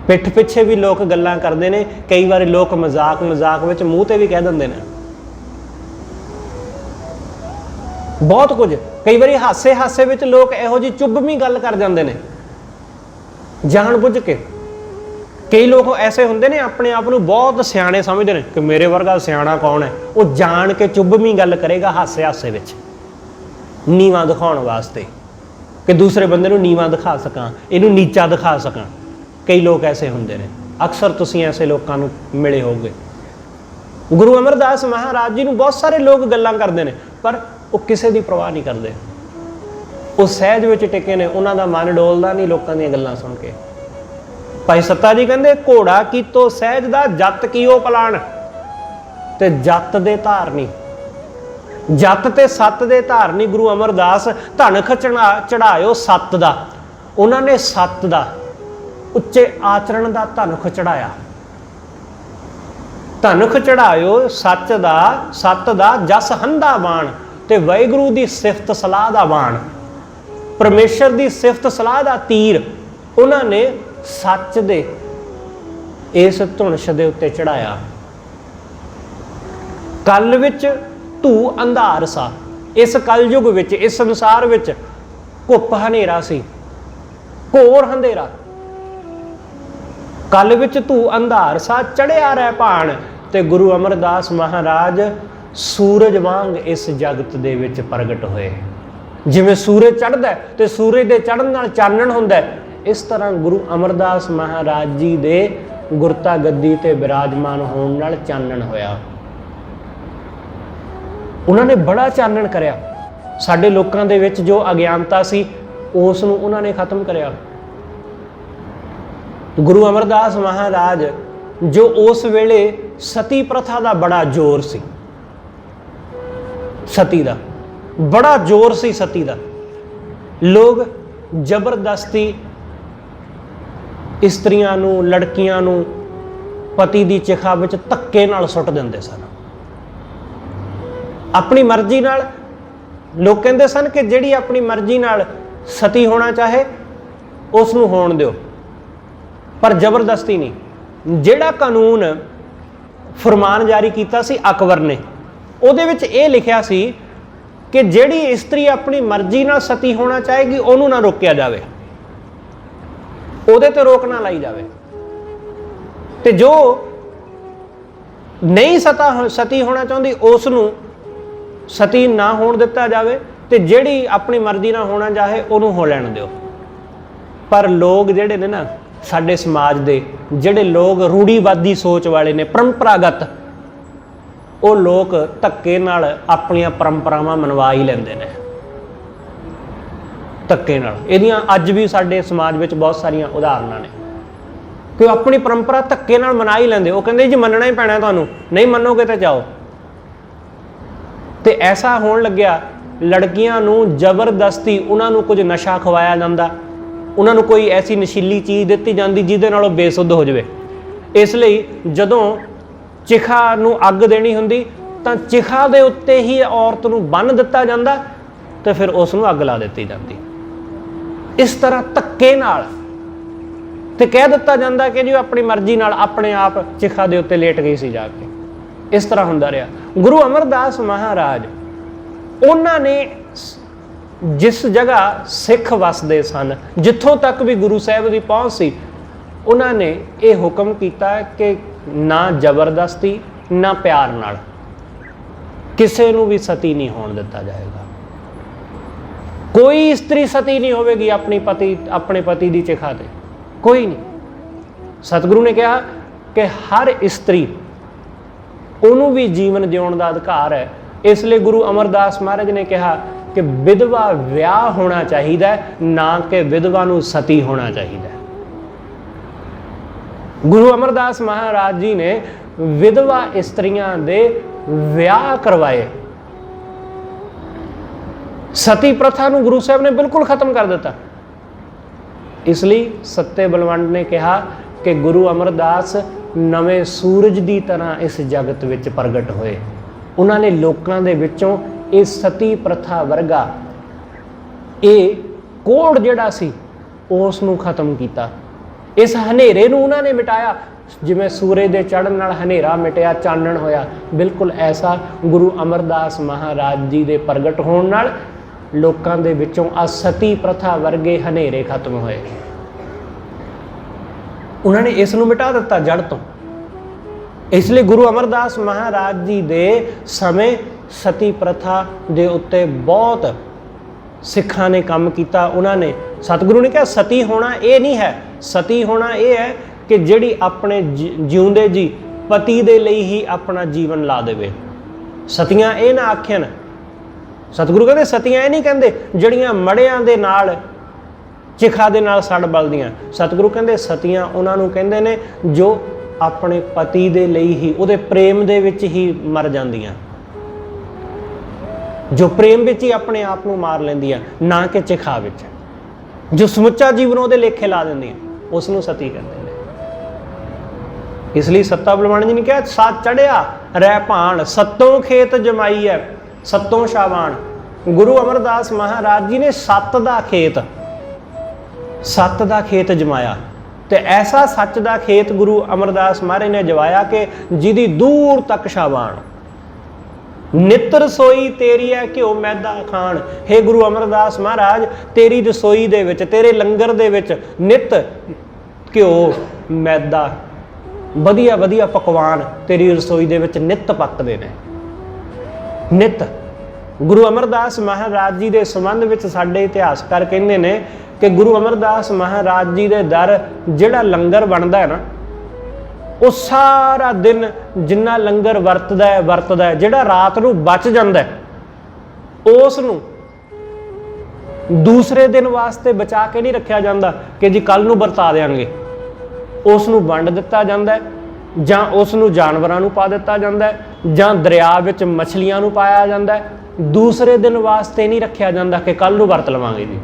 ਪਿੱਠ ਪਿੱਛੇ ਵੀ ਲੋਕ ਗੱਲਾਂ ਕਰਦੇ ਨੇ, ਕਈ ਵਾਰੀ ਲੋਕ ਮਜ਼ਾਕ ਵਿੱਚ ਮੂੰਹ ਤੇ ਵੀ ਕਹਿ ਦਿੰਦੇ ਨੇ ਬਹੁਤ ਕੁਝ। ਕਈ ਵਾਰੀ ਹਾਸੇ ਵਿੱਚ ਲੋਕ ਇਹੋ ਜਿਹੀ ਚੁੱਭਵੀਂ ਗੱਲ ਕਰ ਜਾਂਦੇ ਨੇ ਜਾਣ ਬੁੱਝ ਕੇ। ਕਈ ਲੋਕ ਐਸੇ ਹੁੰਦੇ ਨੇ ਆਪਣੇ ਆਪ ਨੂੰ ਬਹੁਤ ਸਿਆਣੇ ਸਮਝਦੇ ਨੇ ਕਿ ਮੇਰੇ ਵਰਗਾ ਸਿਆਣਾ ਕੌਣ ਹੈ। ਉਹ ਜਾਣ ਕੇ ਚੁੱਭਵੀਂ ਗੱਲ ਕਰੇਗਾ ਹਾਸੇ ਵਿੱਚ, ਨੀਵਾਂ ਦਿਖਾਉਣ ਵਾਸਤੇ, ਕਿ ਦੂਸਰੇ ਬੰਦੇ ਨੂੰ ਨੀਵਾਂ ਦਿਖਾ ਸਕਾਂ, ਇਹਨੂੰ ਨੀਚਾ ਦਿਖਾ ਸਕਾਂ। ਕਈ ਲੋਕ ਐਸੇ ਹੁੰਦੇ ਨੇ, ਅਕਸਰ ਤੁਸੀਂ ਐਸੇ ਲੋਕਾਂ ਨੂੰ ਮਿਲੇ ਹੋਗੇ। ਗੁਰੂ ਅਮਰਦਾਸ ਮਹਾਰਾਜ ਜੀ ਨੂੰ ਬਹੁਤ ਸਾਰੇ ਲੋਕ ਗੱਲਾਂ ਕਰਦੇ ਨੇ, ਪਰ ਉਹ ਕਿਸੇ ਦੀ ਪਰਵਾਹ ਨਹੀਂ ਕਰਦੇ। ਉਹ ਸਹਿਜ ਵਿੱਚ ਟਿਕੇ ਨੇ, ਉਹਨਾਂ ਦਾ ਮਨ ਡੋਲਦਾ ਨਹੀਂ ਲੋਕਾਂ ਦੀਆਂ ਗੱਲਾਂ ਸੁਣ ਕੇ। ਭਾਈ ਸੱਤਾ ਜੀ ਕਹਿੰਦੇ ਘੋੜਾ ਕੀਤੋ ਸਹਿਜ ਦਾ, ਜੱਤ ਕੀਓ ਪਲਾਣ। ਤੇ ਜੱਤ ਦੇ ਧਾਰਨੀ, ਜੱਤ ਤੇ ਸੱਤ ਦੇ ਧਾਰਨੀ ਗੁਰੂ ਅਮਰਦਾਸ ਧਨਖ ਚੜਾਇਓ ਸੱਤ ਦਾ। ਉਹਨਾਂ ਨੇ ਸੱਤ ਦਾ, ਉੱਚੇ ਆਚਰਣ ਦਾ ਧਨਖ ਚੜਾਇਆ। ਧਨਖ ਚੜਾਇਓ ਸੱਚ ਦਾ, ਸੱਤ ਦਾ ਜਸ ਹੰਦਾ ਬਾਣ, ਤੇ ਵਾਹਿਗੁਰੂ ਦੀ ਸਿਫਤ ਸਲਾਹ ਦਾ ਬਾਣ, ਪਰਮੇਸ਼ਰ ਦੀ ਸਿਫਤ ਸਲਾਹ ਦਾ ਤੀਰ ਉਹਨਾਂ ਨੇ ਸੱਚ ਦੇ ਇਸ ਧੁਨਸ਼ ਦੇ ਉੱਤੇ ਚੜਾਇਆ। ਕਲ ਵਿੱਚ ਧੂ ਅੰਧਾਰ ਸਾ, ਇਸ ਕਲਯੁਗ ਵਿੱਚ, ਇਸ ਸੰਸਾਰ ਵਿੱਚ ਘੁੱਪ ਹਨੇਰਾ ਸੀ, ਘੋਰ ਹਨੇਰਾ। ਕਲ ਵਿੱਚ ਧੂ ਅੰਧਾਰ ਸਾ, ਚੜਿਆ ਰਹਿ ਭਾਣ। ਤੇ ਗੁਰੂ ਅਮਰਦਾਸ ਮਹਾਰਾਜ ਸੂਰਜ ਵਾਂਗ ਇਸ ਜਗਤ ਦੇ ਵਿੱਚ ਪ੍ਰਗਟ ਹੋਏ। ਜਿਵੇਂ ਸੂਰਜ ਚੜ੍ਹਦਾ ਤੇ ਸੂਰਜ ਦੇ ਚੜ੍ਹਨ ਨਾਲ ਚਾਨਣ ਹੁੰਦਾ, ਇਸ ਤਰ੍ਹਾਂ ਗੁਰੂ ਅਮਰਦਾਸ ਮਹਾਰਾਜ ਜੀ ਦੇ ਗੁਰਤਾ ਗੱਦੀ ਤੇ ਬਿਰਾਜਮਾਨ ਹੋਣ ਨਾਲ ਚਾਨਣ ਹੋਇਆ। ਉਹਨਾਂ ਨੇ ਬੜਾ ਚਾਨਣ ਕਰਿਆ। ਸਾਡੇ ਲੋਕਾਂ ਦੇ ਵਿੱਚ ਜੋ ਅਗਿਆਨਤਾ ਸੀ ਉਸ ਨੂੰ ਉਹਨਾਂ ਨੇ ਖਤਮ ਕਰਿਆ। ਗੁਰੂ ਅਮਰਦਾਸ ਮਹਾਰਾਜ ਜੋ ਉਸ ਵੇਲੇ ਸਤੀ ਪ੍ਰਥਾ ਦਾ ਬੜਾ ਜ਼ੋਰ ਸੀ, ਸਤੀ ਦਾ ਬੜਾ ਜ਼ੋਰ ਸੀ, ਸਤੀ ਦਾ। ਲੋਕ ਜ਼ਬਰਦਸਤੀ ਇਸਤਰੀਆਂ ਨੂੰ, ਲੜਕੀਆਂ ਨੂੰ ਪਤੀ ਦੀ ਚਿਖਾ ਵਿੱਚ ਧੱਕੇ ਨਾਲ ਸੁੱਟ ਦਿੰਦੇ ਸਨ, ਆਪਣੀ ਮਰਜ਼ੀ ਨਾਲ। ਲੋਕ ਕਹਿੰਦੇ ਸਨ ਕਿ ਜਿਹੜੀ ਆਪਣੀ ਮਰਜ਼ੀ ਨਾਲ ਸਤੀ ਹੋਣਾ ਚਾਹੇ ਉਸ ਨੂੰ ਹੋਣ ਦਿਓ, ਪਰ ਜ਼ਬਰਦਸਤੀ ਨਹੀਂ। ਜਿਹੜਾ ਕਾਨੂੰਨ ਫਰਮਾਨ ਜਾਰੀ ਕੀਤਾ ਸੀ ਅਕਬਰ ਨੇ, ਉਹਦੇ ਵਿੱਚ ਇਹ ਲਿਖਿਆ ਸੀ ਕਿ ਜਿਹੜੀ ਇਸਤਰੀ ਆਪਣੀ ਮਰਜ਼ੀ ਨਾਲ ਸਤੀ ਹੋਣਾ ਚਾਹੇਗੀ ਉਹਨੂੰ ਨਾ ਰੋਕਿਆ ਜਾਵੇ, ਉਹਦੇ ਤੇ ਰੋਕ ਨਾ ਲਾਈ ਜਾਵੇ, ਤੇ ਜੋ ਨਹੀਂ ਸਤੀ ਹੋਣਾ ਚਾਹੁੰਦੀ ਉਸ ਨੂੰ ਸਤੀ ਨਾ ਹੋਣ ਦਿੱਤਾ ਜਾਵੇ, ਤੇ ਜਿਹੜੀ ਆਪਣੀ ਮਰਜ਼ੀ ਨਾਲ ਹੋਣਾ ਚਾਹੇ ਉਹਨੂੰ ਹੋ ਲੈਣ ਦਿਓ। ਪਰ ਲੋਕ ਜਿਹੜੇ ਨੇ ਨਾ, ਸਾਡੇ ਸਮਾਜ ਦੇ ਜਿਹੜੇ ਲੋਕ ਰੂੜੀਵਾਦੀ ਸੋਚ ਵਾਲੇ ਨੇ, ਪਰੰਪਰਾਗਤ, ਉਹ ਲੋਕ ਧੱਕੇ ਨਾਲ ਆਪਣੀਆਂ ਪਰੰਪਰਾਵਾਂ ਮਨਵਾ ਹੀ ਲੈਂਦੇ ਨੇ, ਧੱਕੇ ਨਾਲ। ਇਹਦੀਆਂ ਅੱਜ ਵੀ ਸਾਡੇ ਸਮਾਜ ਵਿੱਚ ਬਹੁਤ ਸਾਰੀਆਂ ਉਦਾਹਰਨਾਂ ਨੇ ਕਿ ਉਹ ਆਪਣੀ ਪਰੰਪਰਾ ਧੱਕੇ ਨਾਲ ਮਨਾ ਹੀ ਲੈਂਦੇ। ਉਹ ਕਹਿੰਦੇ ਜੀ ਮੰਨਣਾ ਹੀ ਪੈਣਾ, ਤੁਹਾਨੂੰ ਨਹੀਂ ਮੰਨੋਗੇ ਤਾਂ ਜਾਓ। ਤੇ ਐਸਾ ਹੋਣ ਲੱਗਿਆ, ਲੜਕੀਆਂ ਨੂੰ ਜ਼ਬਰਦਸਤੀ ਉਹਨਾਂ ਨੂੰ ਕੁਝ ਨਸ਼ਾ ਖਵਾਇਆ ਜਾਂਦਾ, ਉਹਨਾਂ ਨੂੰ ਕੋਈ ਐਸੀ ਨਸ਼ੀਲੀ ਚੀਜ਼ ਦਿੱਤੀ ਜਾਂਦੀ ਜਿਹਦੇ ਨਾਲ ਉਹ ਬੇਸੁੱਧ ਹੋ ਜਾਵੇ। ਇਸ ਲਈ ਜਦੋਂ ਚਿਖਾ ਨੂੰ ਅੱਗ ਦੇਣੀ ਹੁੰਦੀ ਤਾਂ ਚਿਖਾ ਦੇ ਉੱਤੇ ਹੀ ਔਰਤ ਨੂੰ ਬੰਨ੍ਹ ਦਿੱਤਾ ਜਾਂਦਾ ਤੇ ਫਿਰ ਉਸ ਨੂੰ ਅੱਗ ਲਾ ਦਿੱਤੀ ਜਾਂਦੀ। ਇਸ ਤਰ੍ਹਾਂ ਧੱਕੇ ਨਾਲ ਤੇ ਕਹਿ ਦਿੱਤਾ ਜਾਂਦਾ ਕਿ ਜੀ ਉਹ ਆਪਣੀ ਮਰਜ਼ੀ ਨਾਲ ਆਪਣੇ ਆਪ ਚਿਖਾ ਦੇ ਉੱਤੇ ਲੇਟ ਗਈ ਸੀ ਜਾ ਕੇ। ਇਸ ਤਰ੍ਹਾਂ ਹੁੰਦਾ ਰਿਹਾ। ਗੁਰੂ ਅਮਰਦਾਸ ਮਹਾਰਾਜ ਉਹਨਾਂ ਨੇ ਜਿਸ ਜਗ੍ਹਾ ਸਿੱਖ ਵਸਦੇ ਸਨ, ਜਿੱਥੋਂ ਤੱਕ ਵੀ ਗੁਰੂ ਸਾਹਿਬ ਦੀ ਪਹੁੰਚ ਸੀ, ਉਹਨਾਂ ਨੇ ਇਹ ਹੁਕਮ ਕੀਤਾ ਕਿ ਨਾ ਜ਼ਬਰਦਸਤੀ ਨਾ ਪਿਆਰ ਨਾਲ ਕਿਸੇ ਨੂੰ ਵੀ ਸਤੀ ਨਹੀਂ ਹੋਣ ਦਿੱਤਾ ਜਾਏਗਾ। ਕੋਈ ਇਸਤਰੀ ਸਤੀ ਨਹੀਂ ਹੋਵੇਗੀ ਆਪਣੇ ਪਤੀ ਦੀ ਚਿਖਾ ਤੇ, ਕੋਈ ਨਹੀਂ। ਸਤਿਗੁਰੂ ਨੇ ਕਿਹਾ ਕਿ ਹਰ ਇਸਤਰੀ ਉਹਨੂੰ ਵੀ ਜੀਵਨ ਜਿਉਣ ਦਾ ਅਧਿਕਾਰ ਹੈ। ਇਸ ਲਈ ਗੁਰੂ ਅਮਰਦਾਸ ਮਹਾਰਾਜ ਨੇ ਕਿਹਾ ਕਿ ਵਿਧਵਾ ਵਿਆਹ ਹੋਣਾ ਚਾਹੀਦਾ ਹੈ, ਨਾ ਕਿ ਵਿਧਵਾ ਨੂੰ ਸਤੀ ਹੋਣਾ ਚਾਹੀਦਾ ਹੈ। ਗੁਰੂ ਅਮਰਦਾਸ ਮਹਾਰਾਜ ਜੀ ਨੇ ਵਿਧਵਾ ਇਸਤਰੀਆਂ ਦੇ ਵਿਆਹ ਕਰਵਾਏ। ਸਤੀ ਪ੍ਰਥਾ ਨੂੰ ਗੁਰੂ ਸਾਹਿਬ ਨੇ ਬਿਲਕੁਲ ਖਤਮ ਕਰ ਦਿੱਤਾ। ਇਸ ਲਈ ਸੱਤੇ ਬਲਵੰਡ ਨੇ ਕਿਹਾ ਕਿ ਗੁਰੂ ਅਮਰਦਾਸ ਨਵੇਂ ਸੂਰਜ ਦੀ ਤਰ੍ਹਾਂ ਇਸ ਜਗਤ ਵਿੱਚ ਪ੍ਰਗਟ ਹੋਏ। ਉਹਨਾਂ ਨੇ ਲੋਕਾਂ ਦੇ ਵਿੱਚੋਂ ਇਹ ਸਤੀ ਪ੍ਰਥਾ ਵਰਗਾ ਇਹ ਕੋੜ ਜਿਹੜਾ ਸੀ ਉਸ ਨੂੰ ਖਤਮ ਕੀਤਾ। ਇਸ ਹਨੇਰੇ ਨੂੰ ਉਹਨਾਂ ਨੇ ਮਿਟਾਇਆ। ਜਿਵੇਂ ਸੂਰਜ ਦੇ ਚੜ੍ਹਨ ਨਾਲ ਹਨੇਰਾ ਮਿਟਿਆ, ਚਾਨਣ ਹੋਇਆ, ਬਿਲਕੁਲ ਐਸਾ ਗੁਰੂ ਅਮਰਦਾਸ ਮਹਾਰਾਜ ਜੀ ਦੇ ਪ੍ਰਗਟ ਹੋਣ ਨਾਲ ਲੋਕਾਂ ਦੇ ਵਿੱਚੋਂ ਆ ਸਤੀ ਪ੍ਰਥਾ ਵਰਗੇ ਹਨੇਰੇ ਖਤਮ ਹੋਏ। ਉਹਨਾਂ ਨੇ ਇਸ ਨੂੰ ਮਿਟਾ ਦਿੱਤਾ ਜੜ ਤੋਂ। ਇਸ ਲਈ ਗੁਰੂ ਅਮਰਦਾਸ ਮਹਾਰਾਜ ਜੀ ਦੇ ਸਮੇਂ ਸਤੀ ਪ੍ਰਥਾ ਦੇ ਉੱਤੇ ਬਹੁਤ ਸਿੱਖਾਂ ਨੇ ਕੰਮ ਕੀਤਾ। ਉਹਨਾਂ ਨੇ, ਸਤਿਗੁਰੂ ਨੇ ਕਿਹਾ ਸਤੀ ਹੋਣਾ ਇਹ ਨਹੀਂ ਹੈ, ਸਤੀ ਹੋਣਾ ਇਹ ਹੈ ਕਿ ਜਿਹੜੀ ਆਪਣੇ ਜਿਉਂਦੇ ਜੀ ਪਤੀ ਦੇ ਲਈ ਹੀ ਆਪਣਾ ਜੀਵਨ ਲਾ ਦੇਵੇ। ਸਤੀਆਂ ਇਹ ਨਾ ਆਖਣ। ਸਤਿਗੁਰੂ ਕਹਿੰਦੇ ਸਤੀਆਂ ਇਹ ਨਹੀਂ ਕਹਿੰਦੇ ਜਿਹੜੀਆਂ ਮੜਿਆਂ ਦੇ ਨਾਲ ਚਿਖਾ ਦੇ ਨਾਲ ਸੜ ਬਲਦੀਆਂ। ਸਤਿਗੁਰੂ ਕਹਿੰਦੇ ਸਤੀਆਂ ਉਹਨਾਂ ਨੂੰ ਕਹਿੰਦੇ ਨੇ ਜੋ ਆਪਣੇ ਪਤੀ ਦੇ ਲਈ ਹੀ, ਉਹਦੇ ਪ੍ਰੇਮ ਦੇ ਵਿੱਚ ਹੀ ਮਰ ਜਾਂਦੀਆਂ, ਜੋ ਪ੍ਰੇਮ ਵਿੱਚ ਹੀ ਆਪਣੇ ਆਪ ਨੂੰ ਮਾਰ ਲੈਂਦੀਆਂ, ਨਾ ਕਿ ਚਿਖਾ ਵਿੱਚ, ਜੋ ਸਮੁੱਚਾ ਜੀਵਨ ਉਹਦੇ ਲੇਖੇ ਲਾ ਦਿੰਦੀਆਂ, ਉਸ ਨੂੰ ਸਤੀ ਕਹਿੰਦੇ ਨੇ। ਇਸ ਲਈ ਸੱਤਾ ਬਲਵੰਡ ਜੀ ਨੇ ਕਿਹਾ ਸੱਤ ਚੜਿਆ ਰਹਿ ਭਾਣ, ਸੱਤੋਂ ਖੇਤ ਜਮਾਈ ਹੈ ਸੱਤੋਂ ਸ਼ਾਬਾਨ। ਗੁਰੂ ਅਮਰਦਾਸ ਮਹਾਰਾਜ ਜੀ ਨੇ ਸੱਤ ਦਾ ਖੇਤ ਜਮਾਇਆ ਤੇ ਐਸਾ ਸੱਚ ਦਾ ਖੇਤ ਗੁਰੂ ਅਮਰਦਾਸ ਮਹਾਰਾਜ ਨੇ ਜਵਾਇਆ ਕਿ ਜਿਹਦੀ ਦੂਰ ਤੱਕ ਸ਼ਾਬਾਨ। ਨਿਤ ਰਸੋਈ ਤੇਰੀ ਹੈ ਘਿਓ ਮੈਦਾ ਖਾਣ। ਹੇ ਗੁਰੂ ਅਮਰਦਾਸ ਮਹਾਰਾਜ, ਤੇਰੀ ਰਸੋਈ ਦੇ ਵਿੱਚ, ਤੇਰੇ ਲੰਗਰ ਦੇ ਵਿੱਚ ਨਿਤ ਘਿਓ ਮੈਦਾ ਵਧੀਆ ਵਧੀਆ ਪਕਵਾਨ ਤੇਰੀ ਰਸੋਈ ਦੇ ਵਿੱਚ ਨਿਤ ਪੱਕਦੇ ਨੇ। ਨਿਤ ਗੁਰੂ ਅਮਰਦਾਸ ਮਹਾਰਾਜ ਜੀ ਦੇ ਸੰਬੰਧ ਵਿੱਚ ਸਾਡੇ ਇਤਿਹਾਸਕਾਰ ਕਹਿੰਦੇ ਨੇ ਕਿ ਗੁਰੂ ਅਮਰਦਾਸ ਮਹਾਰਾਜ ਜੀ ਦੇ ਦਰ ਜਿਹੜਾ ਲੰਗਰ ਬਣਦਾ ਹੈ ਨਾ, ਉਹ ਸਾਰਾ ਦਿਨ ਜਿੰਨਾ ਲੰਗਰ ਵਰਤਦਾ ਹੈ, ਜਿਹੜਾ ਰਾਤ ਨੂੰ ਬਚ ਜਾਂਦਾ ਹੈ ਉਸ ਨੂੰ ਦੂਸਰੇ ਦਿਨ ਵਾਸਤੇ ਬਚਾ ਕੇ ਨਹੀਂ ਰੱਖਿਆ ਜਾਂਦਾ ਕਿ ਜੀ ਕੱਲ ਨੂੰ ਵਰਤਾ ਦੇਵਾਂਗੇ। ਉਸ ਨੂੰ ਵੰਡ ਦਿੱਤਾ ਜਾਂਦਾ ਹੈ, ਜਾਂ ਉਸ ਨੂੰ ਜਾਨਵਰਾਂ ਨੂੰ ਪਾ ਦਿੱਤਾ ਜਾਂਦਾ ਹੈ, ਜਾਂ ਦਰਿਆ ਵਿੱਚ ਮਛਲੀਆਂ ਨੂੰ ਪਾਇਆ ਜਾਂਦਾ ਹੈ। ਦੂਸਰੇ ਦਿਨ ਵਾਸਤੇ ਨਹੀਂ ਰੱਖਿਆ ਜਾਂਦਾ ਕਿ ਕੱਲ ਨੂੰ ਵਰਤ ਲਵਾਂਗੇ ਜੀ।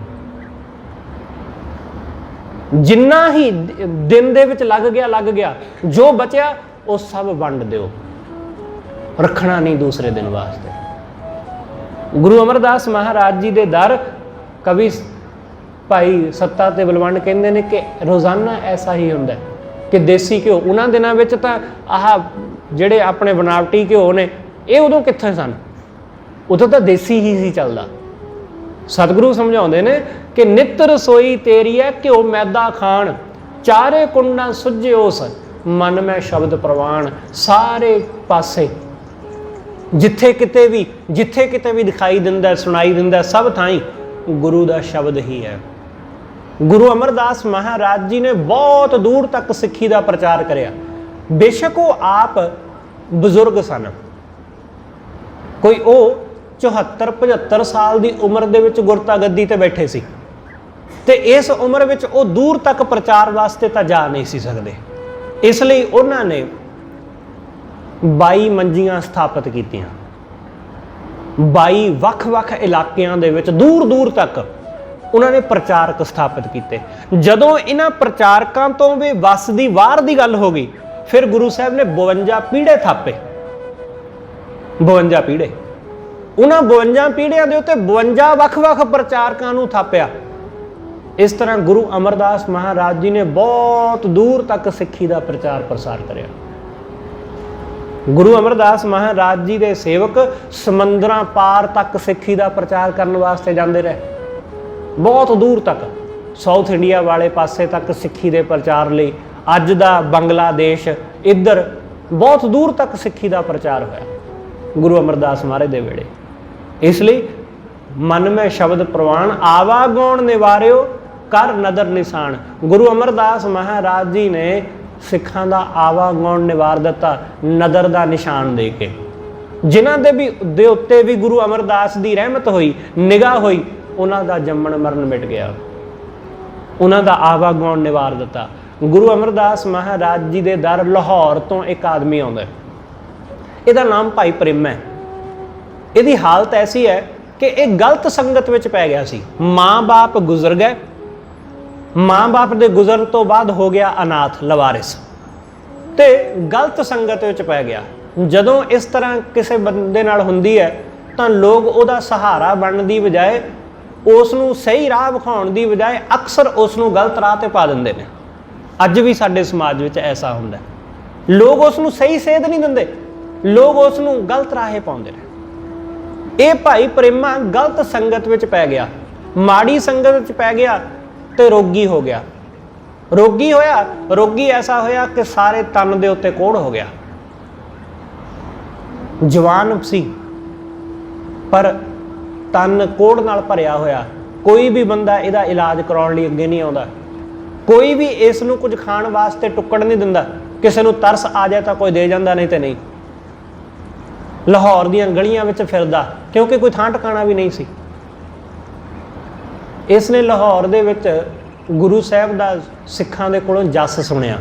ਜਿੰਨਾ ਹੀ ਦਿਨ ਦੇ ਵਿੱਚ ਲੱਗ ਗਿਆ, ਜੋ ਬਚਿਆ ਉਹ ਸਭ ਵੰਡ ਦਿਓ, ਰੱਖਣਾ ਨਹੀਂ ਦੂਸਰੇ ਦਿਨ ਵਾਸਤੇ। ਗੁਰੂ ਅਮਰਦਾਸ ਮਹਾਰਾਜ ਜੀ ਦੇ ਦਰ ਕਵੀ ਭਾਈ ਸੱਤਾ ਤੇ ਬਲਵੰਡ ਕਹਿੰਦੇ ਨੇ ਕਿ ਰੋਜ਼ਾਨਾ ਐਸਾ ਹੀ ਹੁੰਦਾ ਕਿ ਦੇਸੀ ਘਿਓ, ਉਹਨਾਂ ਦਿਨਾਂ ਵਿੱਚ ਤਾਂ ਆਹ ਜਿਹੜੇ ਆਪਣੇ ਬਨਾਵਟੀ ਘਿਓ ਨੇ ਇਹ ਉਦੋਂ ਕਿੱਥੇ ਸਨ, ਉਦੋਂ ਤਾਂ ਦੇਸੀ ਹੀ ਸੀ ਚੱਲਦਾ। ਸਤਿਗੁਰੂ ਸਮਝਾਉਂਦੇ ਨੇ ਕਿ ਨਿਤ ਰਸੋਈ ਤੇਰੀ ਹੈ ਘਿਓ ਮੈਦਾ ਖਾਣ, ਚਾਰੇ ਕੁੰਡਾਂ ਸੁੱਜਿਓਸ ਮਨ ਮੈਂ ਸ਼ਬਦ ਪ੍ਰਵਾਨ। ਸਾਰੇ ਪਾਸੇ ਜਿੱਥੇ ਕਿਤੇ ਵੀ ਦਿਖਾਈ ਦਿੰਦਾ, ਸੁਣਾਈ ਦਿੰਦਾ, ਸਭ ਥਾਈਂ ਗੁਰੂ ਦਾ ਸ਼ਬਦ ਹੀ ਹੈ। ਗੁਰੂ ਅਮਰਦਾਸ ਮਹਾਰਾਜ ਜੀ ਨੇ ਬਹੁਤ ਦੂਰ ਤੱਕ ਸਿੱਖੀ ਦਾ ਪ੍ਰਚਾਰ ਕਰਿਆ। ਬੇਸ਼ੱਕ ਉਹ ਆਪ ਬਜ਼ੁਰਗ ਸਨ, ਕੋਈ ਉਹ 74-75 ਸਾਲ ਦੀ ਉਮਰ ਦੇ ਵਿੱਚ ਗੁਰਤਾ ਗੱਦੀ ਤੇ ਬੈਠੇ ਸੀ, ਤੇ ਇਸ ਉਮਰ ਵਿੱਚ ਉਹ ਦੂਰ ਤੱਕ ਪ੍ਰਚਾਰ ਵਾਸਤੇ ਤਾਂ ਜਾ ਨਹੀਂ ਸੀ ਸਕਦੇ। ਇਸ ਲਈ ਉਹਨਾਂ ਨੇ 22 ਮੰਜੀਆਂ ਸਥਾਪਿਤ ਕੀਤੀਆਂ। 22 ਵੱਖ-ਵੱਖ ਇਲਾਕਿਆਂ ਦੇ ਵਿੱਚ ਦੂਰ ਦੂਰ ਤੱਕ उन्होंने प्रचारक स्थापित किए। जदों इन्हां प्रचारकों तो भी वस दी वार दी गल हो गई, फिर गुरु साहब ने 52 पीढ़े थापे। 52 पीढ़े, उन्हां 52 पीढ़ियां दे उत्ते 52 ਵੱਖ-ਵੱਖ प्रचारकों नूं थापिया। इस तरह गुरु अमरदास महाराज जी ने बहुत दूर तक सिੱਖੀ ਦਾ प्रचार प्रसार करिया। गुरु अमरदास महाराज जी के सेवक समंदरां पार तक सिੱਖੀ ਦਾ प्रचार करने वास्ते जाते रहे, बहुत दूर तक, साउथ इंडिया वाले पासे तक सिੱਖੀ ਦੇ प्रचार ਲਈ। अज दा बंगलादेश इधर बहुत दूर तक सिੱਖੀ ਦਾ प्रचार होया गुरु अमरदास महाराज दे वेले। इसलिए मन में शब्द प्रवान आवा गौण निवारियो कर नदर निशान। गुरु अमरदास महाराज जी ने सिखां दा आवा गौण निवार दिता नदर दा निशान दे के। जिन्हां दे उत्ते भी गुरु अमरदास दी रहमत हुई, निगाह हुई, उन्हां दा जम्मण मरण मिट गया, उन्हां दा आवा गौण निवार दिता। गुरु अमरदास महाराज जी दे दर लाहौर तो एक आदमी आउंदा है, इहदा नाम भाई प्रेम है। इहदी हालत ऐसी है कि एक गलत संगत विच पै गया सी। माँ बाप गुजर गए, माँ बाप के गुजरन तो बाद हो गया अनाथ लवारिस, ते गलत संगत विच पै गया। जदों इस तरह किसी बंदे नाल हुंदी है तां लोग उहदा सहारा बनने की बजाय, उसनूं सही राह विखाउण की बजाय अक्सर उसनूं गलत राह ते पा दिंदे ने। अज भी साडे समाज विच ऐसा हुंदा है, लोग उसनूं सही सेध नहीं दिंदे, लोग उसनूं गलत राहे पाउंदे ने। ये भाई प्रेमा गलत संगत विच पै गया, माड़ी संगत विच पै गया ते रोगी हो गया। रोगी होया, रोगी ऐसा होया कि सारे तन दे उत्ते कोड़ हो गया। जवान सी पर तन कोड़ नाल भरिया होया। कोई भी बंदा इहदा इलाज कराउण लई अगे नहीं आउंदा, कोई भी इस नूं कुछ खाण वास्ते टुक्कड़ नहीं दिंदा। किसी नूं तरस आ जाए तो कोई दे जांदा, नहीं तो नहीं। लाहौर दीआं गलियां विच फिरदा, क्योंकि कोई थां टिकाणा भी नहीं सी। इसने लाहौर दे विच गुरु साहब दा सिखां दे कोलों जस सुनिया।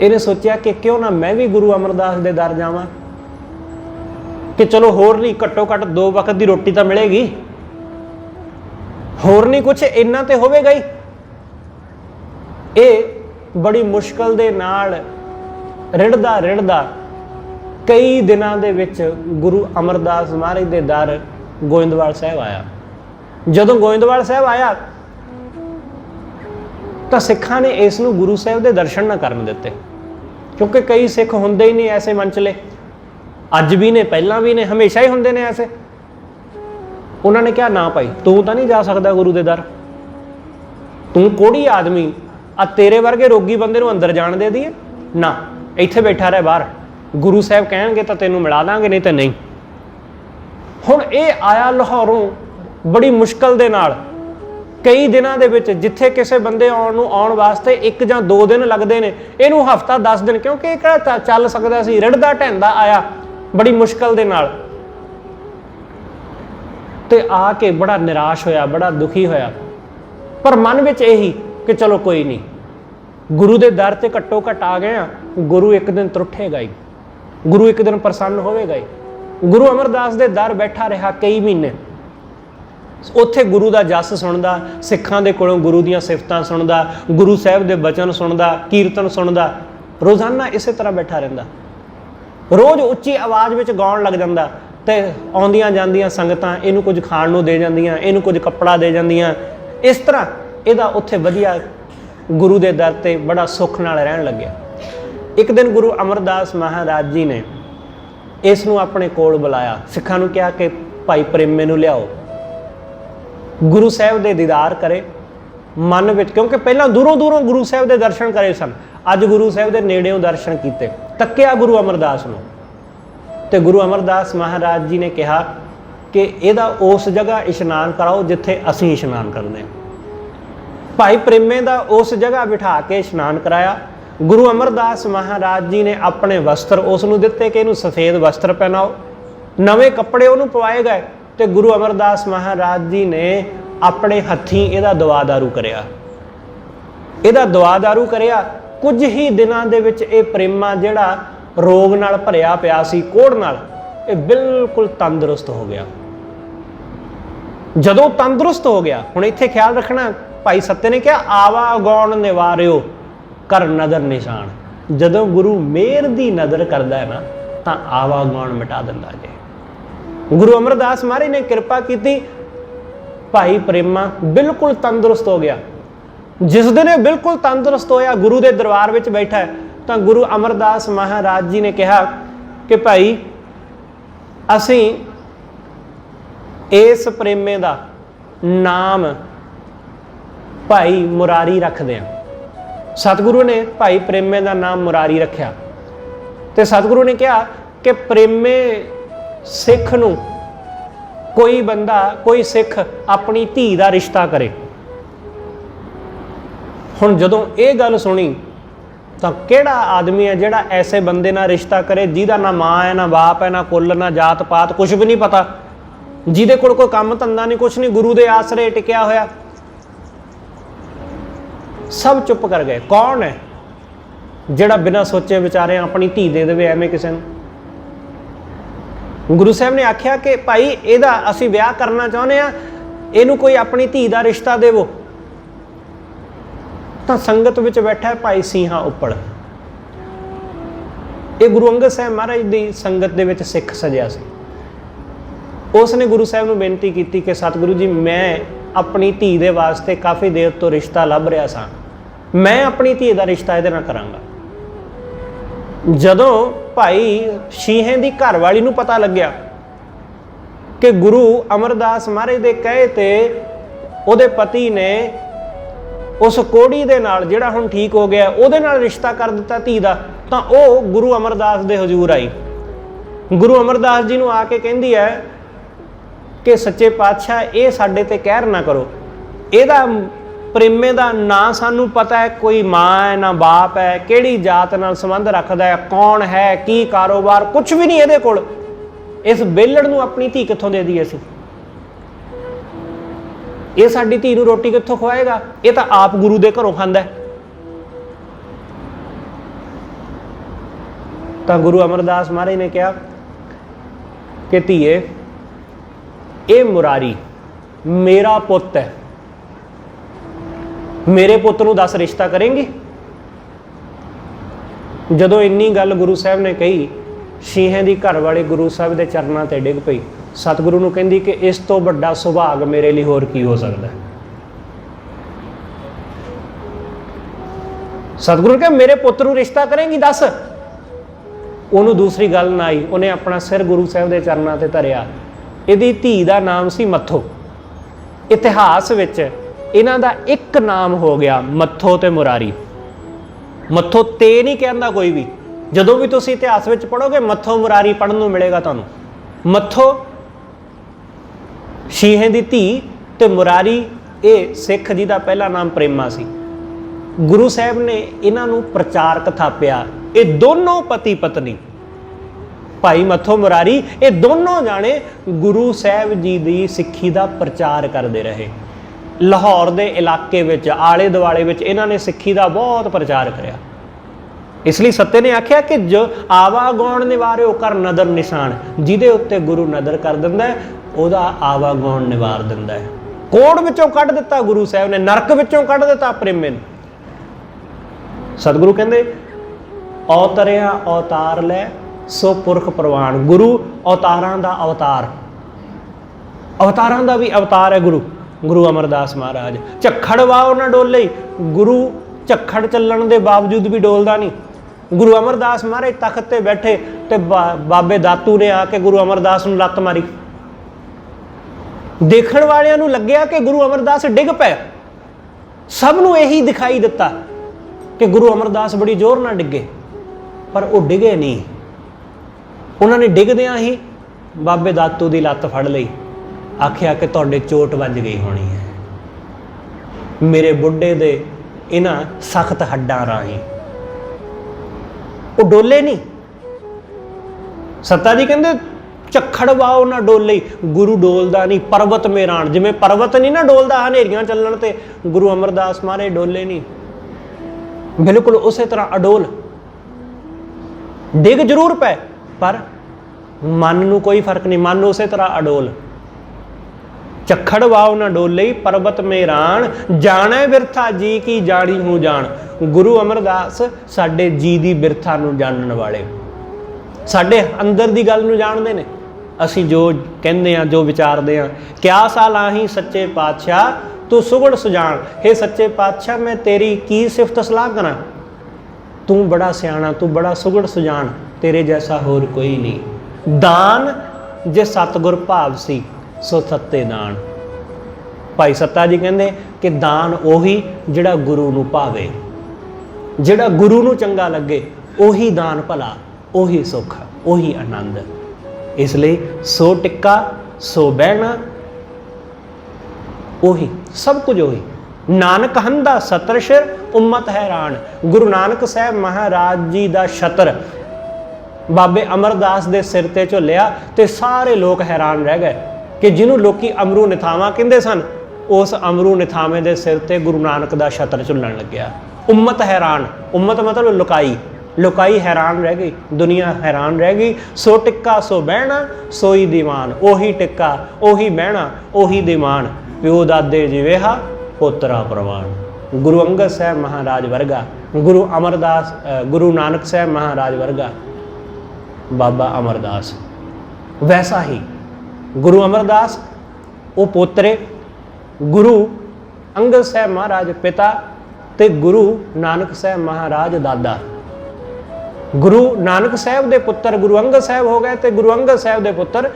इहने सोचिया कि क्यों ना मैं भी गुरु अमरदास दे दर जावां, कि चलो होर नहीं, घट्टो घट्ट 2 वक्त की रोटी तो मिलेगी, होर नहीं कुछ इन्ना तो होवेगा ही। ये बड़ी मुश्किल दे नाल रिड़दा रिड़दा कई दिनां दे विच गुरु अमरदास महाराज दे दर गोइंदवाल साहब आया। जदों गोइंदवाल साहब आया तो सिखां ने इस नूं गुरु साहब दे दर्शन ना करन दिते, क्योंकि कई सिख हुंदे ही नहीं ऐसे मंचले, अज भी ने, पहलां भी ने, हमेशा ही हुंदे ने ऐसे। उन्होंने कहा ना भाई तू तो नहीं जा सकता गुरु दे दर, तू कोड़ी आदमी, आ तेरे वर्गे रोगी बंदे नूं अंदर जाण दे दईए ना, इत्थे बैठा रह बाहर, गुरु साहब कहणगे तो तैनूं मिला दांगे, नहीं तो नहीं। हुण ये आया लाहौरों बड़ी मुश्किल दे नाल, कई दिनों के विच जिथे किसी बंदे आउण वास्ते 1 ਜਾਂ 2 दिन लगते हैं, इनू हफ्ता 10 दिन, क्योंकि ये चल सकता सी, रिड़दा ढैंदा आया बड़ी मुश्किल दे नाल। ते आके बड़ा निराश होया, बड़ा दुखी होया, पर मन में यही कि चलो कोई नहीं, गुरु के दर से घट्टो घट आ गए, गुरु एक दिन त्रुठेगा ही, गुरु एक दिन प्रसन्न होवेगा ही। गुरु अमरदास के दर बैठा रहा कई महीने, उत्थे गुरु का जस सुनदा, सिखां दे कोलों गुरु दीआं सिफतां सुनदा, गुरु साहब के बचन सुनदा, कीर्तन सुनदा, रोज़ाना इसे तरह बैठा रहिंदा। रोज़ उच्ची आवाज़ में गाउण लग जांदा, ते आउंदियां जांदियां संगतां इहनूं कुछ खाण नूं दे जांदियां, इहनूं कुछ कपड़ा दे जांदियां। इस तरह इहदा उत्थे वधिया गुरु के दर ते बड़ा सुख नाल रहण लग्या। एक दिन गुरु अमरदास महाराज जी ने इस नूं अपने कोल बुलाया, सिखां नूं कहा कि भाई प्रेमे नूं लियाओ, गुरु साहब दे दीदार करे मन विच, क्योंकि पहलां दूरों दूरों गुरु साहब दे दर्शन करे सन, अज गुरु साहब दे नेड़ेों दर्शन कीते, तक्या गुरु अमरदास नूं। ते गुरु अमरदास महाराज जी ने कहा कि इहदा उस जगह इशनान कराओ जिथे असीं इशनान करते हैं। भाई प्रेमे दा उस जगह बिठा के इशनान कराया। गुरु अमरदास महाराज जी ने अपने वस्त्र उस नूं दिते कि इहनूं सफेद वस्त्र पहनाओ, नवे कपड़े उहनूं पवाए गए, तो गुरु अमरदास महाराज जी ने अपने हत्थीं इहदा दवा दारू करिया, इहदा दवा दारू करिया। कुछ ही दिनां दे विच इह प्रेमा जिहड़ा रोग नाल भरिया पिया सी, कोड़ नाल, इह बिल्कुल तंदुरुस्त हो गया, ਜਦੋਂ ਤੰਦਰੁਸਤ ਹੋ ਗਿਆ, ਹੁਣ ਇੱਥੇ ਖਿਆਲ ਰੱਖਣਾ, ਭਾਈ ਸੱਤੇ ਨੇ ਕਿਹਾ ਆਵਾ ਗੌਣ ਨਿਵਾਰਿਓ ਕਰ ਨਦਰ ਨਿਸ਼ਾਨ। ਜਦੋਂ ਗੁਰੂ ਮਿਹਰ ਦੀ ਨਜ਼ਰ ਕਰਦਾ ਹੈ ਨਾ ਤਾਂ ਆਵਾ ਗੌਣ ਮਿਟਾ ਦਿੰਦਾ ਜੇ। ਗੁਰੂ ਅਮਰਦਾਸ ਮਹਾਰਾਜ ਨੇ ਕਿਰਪਾ ਕੀਤੀ, ਭਾਈ ਪ੍ਰੇਮਾ ਬਿਲਕੁਲ ਤੰਦਰੁਸਤ ਹੋ ਗਿਆ। ਜਿਸ ਦਿਨ ਇਹ ਬਿਲਕੁਲ ਤੰਦਰੁਸਤ ਹੋਇਆ, ਗੁਰੂ ਦੇ ਦਰਬਾਰ ਵਿੱਚ ਬੈਠਾ ਹੈ, ਤਾਂ ਗੁਰੂ ਅਮਰਦਾਸ ਮਹਾਰਾਜ ਜੀ ਨੇ ਕਿਹਾ ਕਿ ਭਾਈ ਅਸੀਂ ਇਸ ਪ੍ਰੇਮੇ ਦਾ ਨਾਮ ਭਾਈ ਮੁਰਾਰੀ ਰੱਖਦੇ ਹਾਂ। ਸਤਿਗੁਰੂ ਨੇ ਭਾਈ ਪ੍ਰੇਮੇ ਦਾ ਨਾਮ ਮੁਰਾਰੀ ਰੱਖਿਆ ਤੇ ਸਤਿਗੁਰੂ ਨੇ ਕਿਹਾ ਕਿ ਪ੍ਰੇਮੇ ਸਿੱਖ ਨੂੰ ਕੋਈ ਬੰਦਾ, ਕੋਈ ਸਿੱਖ ਆਪਣੀ ਧੀ ਦਾ ਰਿਸ਼ਤਾ ਕਰੇ। ਹੁਣ ਜਦੋਂ ਇਹ ਗੱਲ ਸੁਣੀ ਤਾਂ ਕਿਹੜਾ ਆਦਮੀ ਹੈ ਜਿਹੜਾ ਐਸੇ ਬੰਦੇ ਨਾਲ ਰਿਸ਼ਤਾ ਕਰੇ ਜਿਹਦਾ ਨਾ ਮਾਂ ਹੈ, ਨਾ ਬਾਪ ਹੈ, ਨਾ ਕੁੱਲ, ਨਾ ਜਾਤ ਪਾਤ, ਕੁਝ ਵੀ ਨਹੀਂ ਪਤਾ, ਜਿਹਦੇ ਕੋਲ ਕੋਈ ਕੰਮ ਧੰਦਾ ਨਹੀਂ, ਕੁਛ ਨਹੀਂ, ਗੁਰੂ ਦੇ ਆਸਰੇ ਟਿਕਿਆ ਹੋਇਆ। ਸਭ ਚੁੱਪ ਕਰ ਗਏ। ਕੌਣ ਹੈ ਜਿਹੜਾ ਬਿਨਾਂ ਸੋਚੇ ਵਿਚਾਰੇ ਆਪਣੀ ਧੀ ਦੇ ਦੇਵੇ ਐਵੇਂ ਕਿਸੇ ਨੂੰ? ਗੁਰੂ ਸਾਹਿਬ ਨੇ ਆਖਿਆ ਕਿ ਭਾਈ ਇਹਦਾ ਅਸੀਂ ਵਿਆਹ ਕਰਨਾ ਚਾਹੁੰਦੇ ਆ, ਇਹਨੂੰ ਕੋਈ ਆਪਣੀ ਧੀ ਦਾ ਰਿਸ਼ਤਾ ਦੇਵੋ। ਤਾਂ ਸੰਗਤ ਵਿੱਚ ਬੈਠਾ ਭਾਈ ਸਿੰਘਾ ਉੱਪੜ, ਇਹ ਗੁਰੂ ਅੰਗਦ ਸਾਹਿਬ ਮਹਾਰਾਜ ਦੀ ਸੰਗਤ ਦੇ ਵਿੱਚ ਸਿੱਖ ਸਜਿਆ ਸੀ। ਉਸ ਨੇ ਗੁਰੂ ਸਾਹਿਬ ਨੂੰ ਬੇਨਤੀ ਕੀਤੀ ਕਿ ਸਤਿਗੁਰੂ ਜੀ, ਮੈਂ ਆਪਣੀ ਧੀ ਦੇ ਵਾਸਤੇ ਕਾਫੀ ਦੇਰ ਤੋਂ ਰਿਸ਼ਤਾ ਲੱਭ ਰਿਹਾ ਸਾਂ, ਮੈਂ ਆਪਣੀ ਧੀ ਦਾ ਰਿਸ਼ਤਾ ਇਹਦੇ ਨਾਲ ਕਰਾਂਗਾ। ਜਦੋਂ ਭਾਈ ਸ਼ੀਹੇ ਦੀ ਘਰਵਾਲੀ ਨੂੰ ਪਤਾ ਲੱਗਿਆ ਕਿ ਗੁਰੂ ਅਮਰਦਾਸ ਮਹਾਰਾਜ ਦੇ ਕਹੇ ਤੇ ਉਹਦੇ ਪਤੀ ਨੇ ਉਸ ਕੋੜੀ ਦੇ ਨਾਲ, ਜਿਹੜਾ ਹੁਣ ਠੀਕ ਹੋ ਗਿਆ, ਉਹਦੇ ਨਾਲ ਰਿਸ਼ਤਾ ਕਰ ਦਿੱਤਾ ਧੀ ਦਾ, ਤਾਂ ਉਹ ਗੁਰੂ ਅਮਰਦਾਸ ਦੇ ਹਜ਼ੂਰ ਆਈ। ਗੁਰੂ ਅਮਰਦਾਸ ਜੀ ਨੂੰ ਆ ਕੇ ਕਹਿੰਦੀ ਹੈ ਕਿ ਸੱਚੇ ਪਾਤਸ਼ਾਹ, ਇਹ ਸਾਡੇ ਤੇ ਕਹਿਰ ਨਾ ਕਰੋ, ਇਹਦਾ ਪ੍ਰੇਮੇ ਦਾ ਨਾ ਸਾਨੂੰ ਪਤਾ ਹੈ, ਕੋਈ ਮਾਂ ਹੈ ਨਾ ਬਾਪ ਹੈ, ਕਿਹੜੀ ਜਾਤ ਨਾਲ ਸੰਬੰਧ ਰੱਖਦਾ ਹੈ, ਕੌਣ ਹੈ, ਕੀ ਕਾਰੋਬਾਰ, ਕੁਝ ਵੀ ਨਹੀਂ ਇਹਦੇ ਕੋਲ। ਇਸ ਬੇਲੜ ਨੂੰ ਆਪਣੀ ਧੀ ਕਿੱਥੋਂ ਦੇ ਦਈਏ ਅਸੀਂ? ਇਹ ਸਾਡੀ ਧੀ ਨੂੰ ਰੋਟੀ ਕਿੱਥੋਂ ਖਵਾਏਗਾ? ਇਹ ਤਾਂ ਆਪ ਗੁਰੂ ਦੇ ਘਰੋਂ ਖਾਂਦਾ ਹੈ। ਤਾਂ ਗੁਰੂ ਅਮਰਦਾਸ ਮਹਾਰਾਜ ਨੇ ਕਿਹਾ ਕਿ ਧੀਏ, ਇਹ ਮੁਰਾਰੀ ਮੇਰਾ ਪੁੱਤ ਹੈ, ਮੇਰੇ ਪੁੱਤ ਨੂੰ ਦੱਸ ਰਿਸ਼ਤਾ ਕਰੇਂਗੀ? ਜਦੋਂ ਇੰਨੀ ਗੱਲ ਗੁਰੂ ਸਾਹਿਬ ਨੇ ਕਹੀ, ਸ਼ੀਹੇ ਦੀ ਘਰ ਵਾਲੇ ਗੁਰੂ ਸਾਹਿਬ ਦੇ ਚਰਨਾਂ ਤੇ ਡਿੱਗ ਪਈ। ਸਤਿਗੁਰੂ ਨੂੰ ਕਹਿੰਦੀ ਕਿ ਇਸ ਤੋਂ ਵੱਡਾ ਸੁਭਾਗ ਮੇਰੇ ਲਈ ਹੋਰ ਕੀ ਹੋ ਸਕਦਾ? ਸਤਿਗੁਰੂ ਨੇ ਕਿਹਾ ਮੇਰੇ ਪੁੱਤ ਨੂੰ ਰਿਸ਼ਤਾ ਕਰੇਂਗੀ, ਦੱਸ। ਉਹਨੂੰ ਦੂਸਰੀ ਗੱਲ ਨਾ ਆਈ, ਉਹਨੇ ਆਪਣਾ ਸਿਰ ਗੁਰੂ ਸਾਹਿਬ ਦੇ ਚਰਨਾਂ ਤੇ ਧਰਿਆ। ਇਹਦੀ ਧੀ ਦਾ ਨਾਮ ਸੀ ਮੱਥੋ। ਇਤਿਹਾਸ ਵਿੱਚ ਇਹਨਾਂ ਦਾ ਇੱਕ ਨਾਮ ਹੋ ਗਿਆ, ਮੱਥੋ ਤੇ ਮੁਰਾਰੀ। ਮੱਥੋ ਤੇ ਨਹੀਂ ਕਹਿੰਦਾ ਕੋਈ ਵੀ। ਜਦੋਂ ਵੀ ਤੁਸੀਂ ਇਤਿਹਾਸ ਵਿੱਚ ਪੜ੍ਹੋਗੇ, ਮੱਥੋ ਮੁਰਾਰੀ ਪੜ੍ਹਨ ਨੂੰ ਮਿਲੇਗਾ ਤੁਹਾਨੂੰ। ਮੱਥੋ ਸ਼ੀਹੇ ਦੀ ਧੀ ਤੇ ਮੁਰਾਰੀ ਇਹ ਸਿੱਖ ਜੀ ਦਾ ਪਹਿਲਾ ਨਾਮ ਪ੍ਰੇਮਾ ਸੀ। ਗੁਰੂ ਸਾਹਿਬ ਨੇ ਇਹਨਾਂ ਨੂੰ ਪ੍ਰਚਾਰਕ ਥਾਪਿਆ। ਇਹ ਦੋਨੋਂ ਪਤੀ ਪਤਨੀ, ਭਾਈ ਮੱਥੋ ਮੁਰਾਰੀ, ਇਹ ਦੋਨੋਂ ਜਾਣੇ ਗੁਰੂ ਸਾਹਿਬ ਜੀ ਦੀ ਸਿੱਖੀ ਦਾ ਪ੍ਰਚਾਰ ਕਰਦੇ ਰਹੇ। ਲਾਹੌਰ ਦੇ ਇਲਾਕੇ ਵਿੱਚ, ਆਲੇ ਦੁਆਲੇ ਵਿੱਚ ਇਹਨਾਂ ਨੇ ਸਿੱਖੀ ਦਾ ਬਹੁਤ ਪ੍ਰਚਾਰ ਕਰਿਆ। ਇਸ ਲਈ ਸੱਤੇ ਨੇ ਆਖਿਆ ਕਿ ਜੋ ਆਵਾ ਗੌਣ ਨਿਵਾਰਿਓ ਕਰ ਨਦਰ ਨਿਸ਼ਾਨ, ਜਿਹਦੇ ਉੱਤੇ ਗੁਰੂ ਨਦਰ ਕਰ ਦਿੰਦਾ ਉਹਦਾ ਆਵਾ ਗੌਣ ਨਿਵਾਰ ਦਿੰਦਾ ਹੈ। ਕੋੜ ਵਿੱਚੋਂ ਕੱਢ ਦਿੱਤਾ ਗੁਰੂ ਸਾਹਿਬ ਨੇ, ਨਰਕ ਵਿੱਚੋਂ ਕੱਢ ਦਿੱਤਾ ਪ੍ਰੇਮੇ ਨੂੰ। ਸਤਿਗੁਰੂ ਕਹਿੰਦੇ ਔਤਰਿਆ ਅਵਤਾਰ ਲੈ ਸੋ ਪੁਰਖ ਪ੍ਰਵਾਨ। ਗੁਰੂ ਅਵਤਾਰਾਂ ਦਾ ਅਵਤਾਰ, ਅਵਤਾਰਾਂ ਦਾ ਵੀ ਅਵਤਾਰ ਹੈ ਗੁਰੂ। ਗੁਰੂ ਅਮਰਦਾਸ ਮਹਾਰਾਜ ਝੱਖੜ ਵਾਓ ਨਾ ਡੋਲੇ, ਗੁਰੂ ਝੱਖੜ ਚੱਲਣ ਦੇ ਬਾਵਜੂਦ ਵੀ ਡੋਲਦਾ ਨਹੀਂ। ਗੁਰੂ ਅਮਰਦਾਸ ਮਹਾਰਾਜ ਤਖਤ ਤੇ ਬੈਠੇ ਤੇ ਬਾਬੇ ਦਾਤੂ ਨੇ ਆ ਕੇ ਗੁਰੂ ਅਮਰਦਾਸ ਨੂੰ ਲੱਤ ਮਾਰੀ। ਦੇਖਣ ਵਾਲਿਆਂ ਨੂੰ ਲੱਗਿਆ ਕਿ ਗੁਰੂ ਅਮਰਦਾਸ ਡਿੱਗ ਪਏ। ਸਭ ਨੂੰ ਇਹੀ ਦਿਖਾਈ ਦਿੱਤਾ ਕਿ ਗੁਰੂ ਅਮਰਦਾਸ ਬੜੀ ਜ਼ੋਰ ਨਾਲ ਡਿੱਗੇ, ਪਰ ਉਹ ਡਿੱਗੇ ਨਹੀਂ। ਉਹਨਾਂ ਨੇ ਡਿੱਗਦਿਆਂ ਹੀ ਬਾਬੇ ਦਾਤੂ ਦੀ ਲੱਤ ਫੜ ਲਈ, ਆਖਿਆ ਕਿ ਤੁਹਾਡੇ ਚੋਟ ਵੱਜ ਗਈ ਹੋਣੀ ਹੈ ਮੇਰੇ ਬੁੱਢੇ ਦੇ ਇਹਨਾਂ ਸਖਤ ਹੱਡਾਂ ਰਾਹੀਂ। ਉਹ ਡੋਲੇ ਨਹੀਂ। ਸੱਤਾ ਜੀ ਕਹਿੰਦੇ ਝੱਖੜ ਵਾਓ ਨਾ ਡੋਲੇ, ਗੁਰੂ ਡੋਲਦਾ ਨਹੀਂ। ਪਰਬਤ ਮੇਰਾਣ, ਜਿਵੇਂ ਪਰਬਤ ਨਹੀਂ ਨਾ ਡੋਲਦਾ ਹਨੇਰੀਆਂ ਚੱਲਣ ਤੇ, ਗੁਰੂ ਅਮਰਦਾਸ ਮਹਾਰਾਜ ਡੋਲੇ ਨਹੀਂ। ਬਿਲਕੁਲ ਉਸੇ ਤਰ੍ਹਾਂ ਅਡੋਲ। ਡਿੱਗ ਜ਼ਰੂਰ ਪਏ ਪਰ ਮਨ ਨੂੰ ਕੋਈ ਫਰਕ ਨਹੀਂ, ਮਨ ਉਸੇ ਤਰ੍ਹਾਂ ਅਡੋਲ। चखड़ वाव न डोले पर्वत में राण, जाने बिरथा जी की जानी हूँ जान। गुरु अमरदास साडे जी दी बिरथा नूं जानन वाले, साडे अंदर दी गल नूं जाणदे ने। असीं जो कहंदे आ, जो विचारदे आ, क्या साल आही सच्चे पातशाह तू सुगड़ सुजान। हे सच्चे पातशाह मैं तेरी की सिफत सलाह करा, तू बड़ा सियाणा, तू बड़ा सुगड़ सुजान, तेरे जैसा होर कोई नहीं। दान जे सतगुर भाव सी सो सत्ते दान। भाई सत्ता जी कहते कि दान ओही जिहड़ा गुरु नूं भावे, जिहड़ा गुरु नूं चंगा लगे, ओही दान भला, ओही सुख, ओही आनंद। इसलिए सो टिक्का सो बहना, ओही सब कुछ ओही। नानक हंदा सतर सिर उम्मत हैरान। गुरु नानक साहब महाराज जी का छत्र बाबे अमरदास के सिर ते झुलिया तो सारे लोग हैरान रह गए कि जिन्होंने लोकी अमरू निथावा कहते सन, उस अमरू निथावे के सिर ते गुरु नानक का छत्र झुलन लग्या। उम्मत हैरान, उम्मत मतलब लुकाई, लुकाई हैरान रह गई, दुनिया हैरान रह गई। सो टिक्का सो बहना सोई दीवान। ओही टिक्का ओही बहना ओही दीवान। प्यो दादे जिवेहा पोतरा प्रवान। गुरु अंगद साहब महाराज वर्गा, गुरु अमरदास गुरु नानक साहब महाराज वर्गा बाबा अमरदास। वैसा ही गुरु अमरदास वो पोतरे, गुरु अंगद साहब महाराज पिता ते गुरु नानक साहब महाराज दादा। गुरु नानक साहब दे पुत्र गुरु अंगद साहब हो गए तो गुरु अंगद साहब दे पुत्र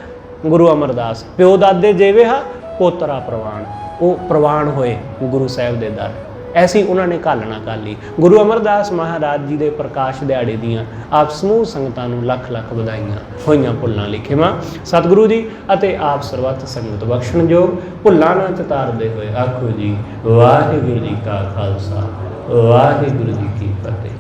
गुरु अमरदास। प्यो दादे जेवेहा पोतरा प्रवान, वो प्रवान होए गुरु साहब दे दर। ऐसी उन्होंने घालना कर ली। गुरु अमरदास महाराज जी के प्रकाश दिहाड़े दियाँ आप समूह संगतां नूं लख लख बधाइयां होइयां भुल्लां लिखिवां। सतगुरु जी अते आप सरबत संगत बख्शण जोग भुल्लां ना चितारदे होए आखो जी वाहिगुरू जी का खालसा वाहिगुरू जी की फतेह।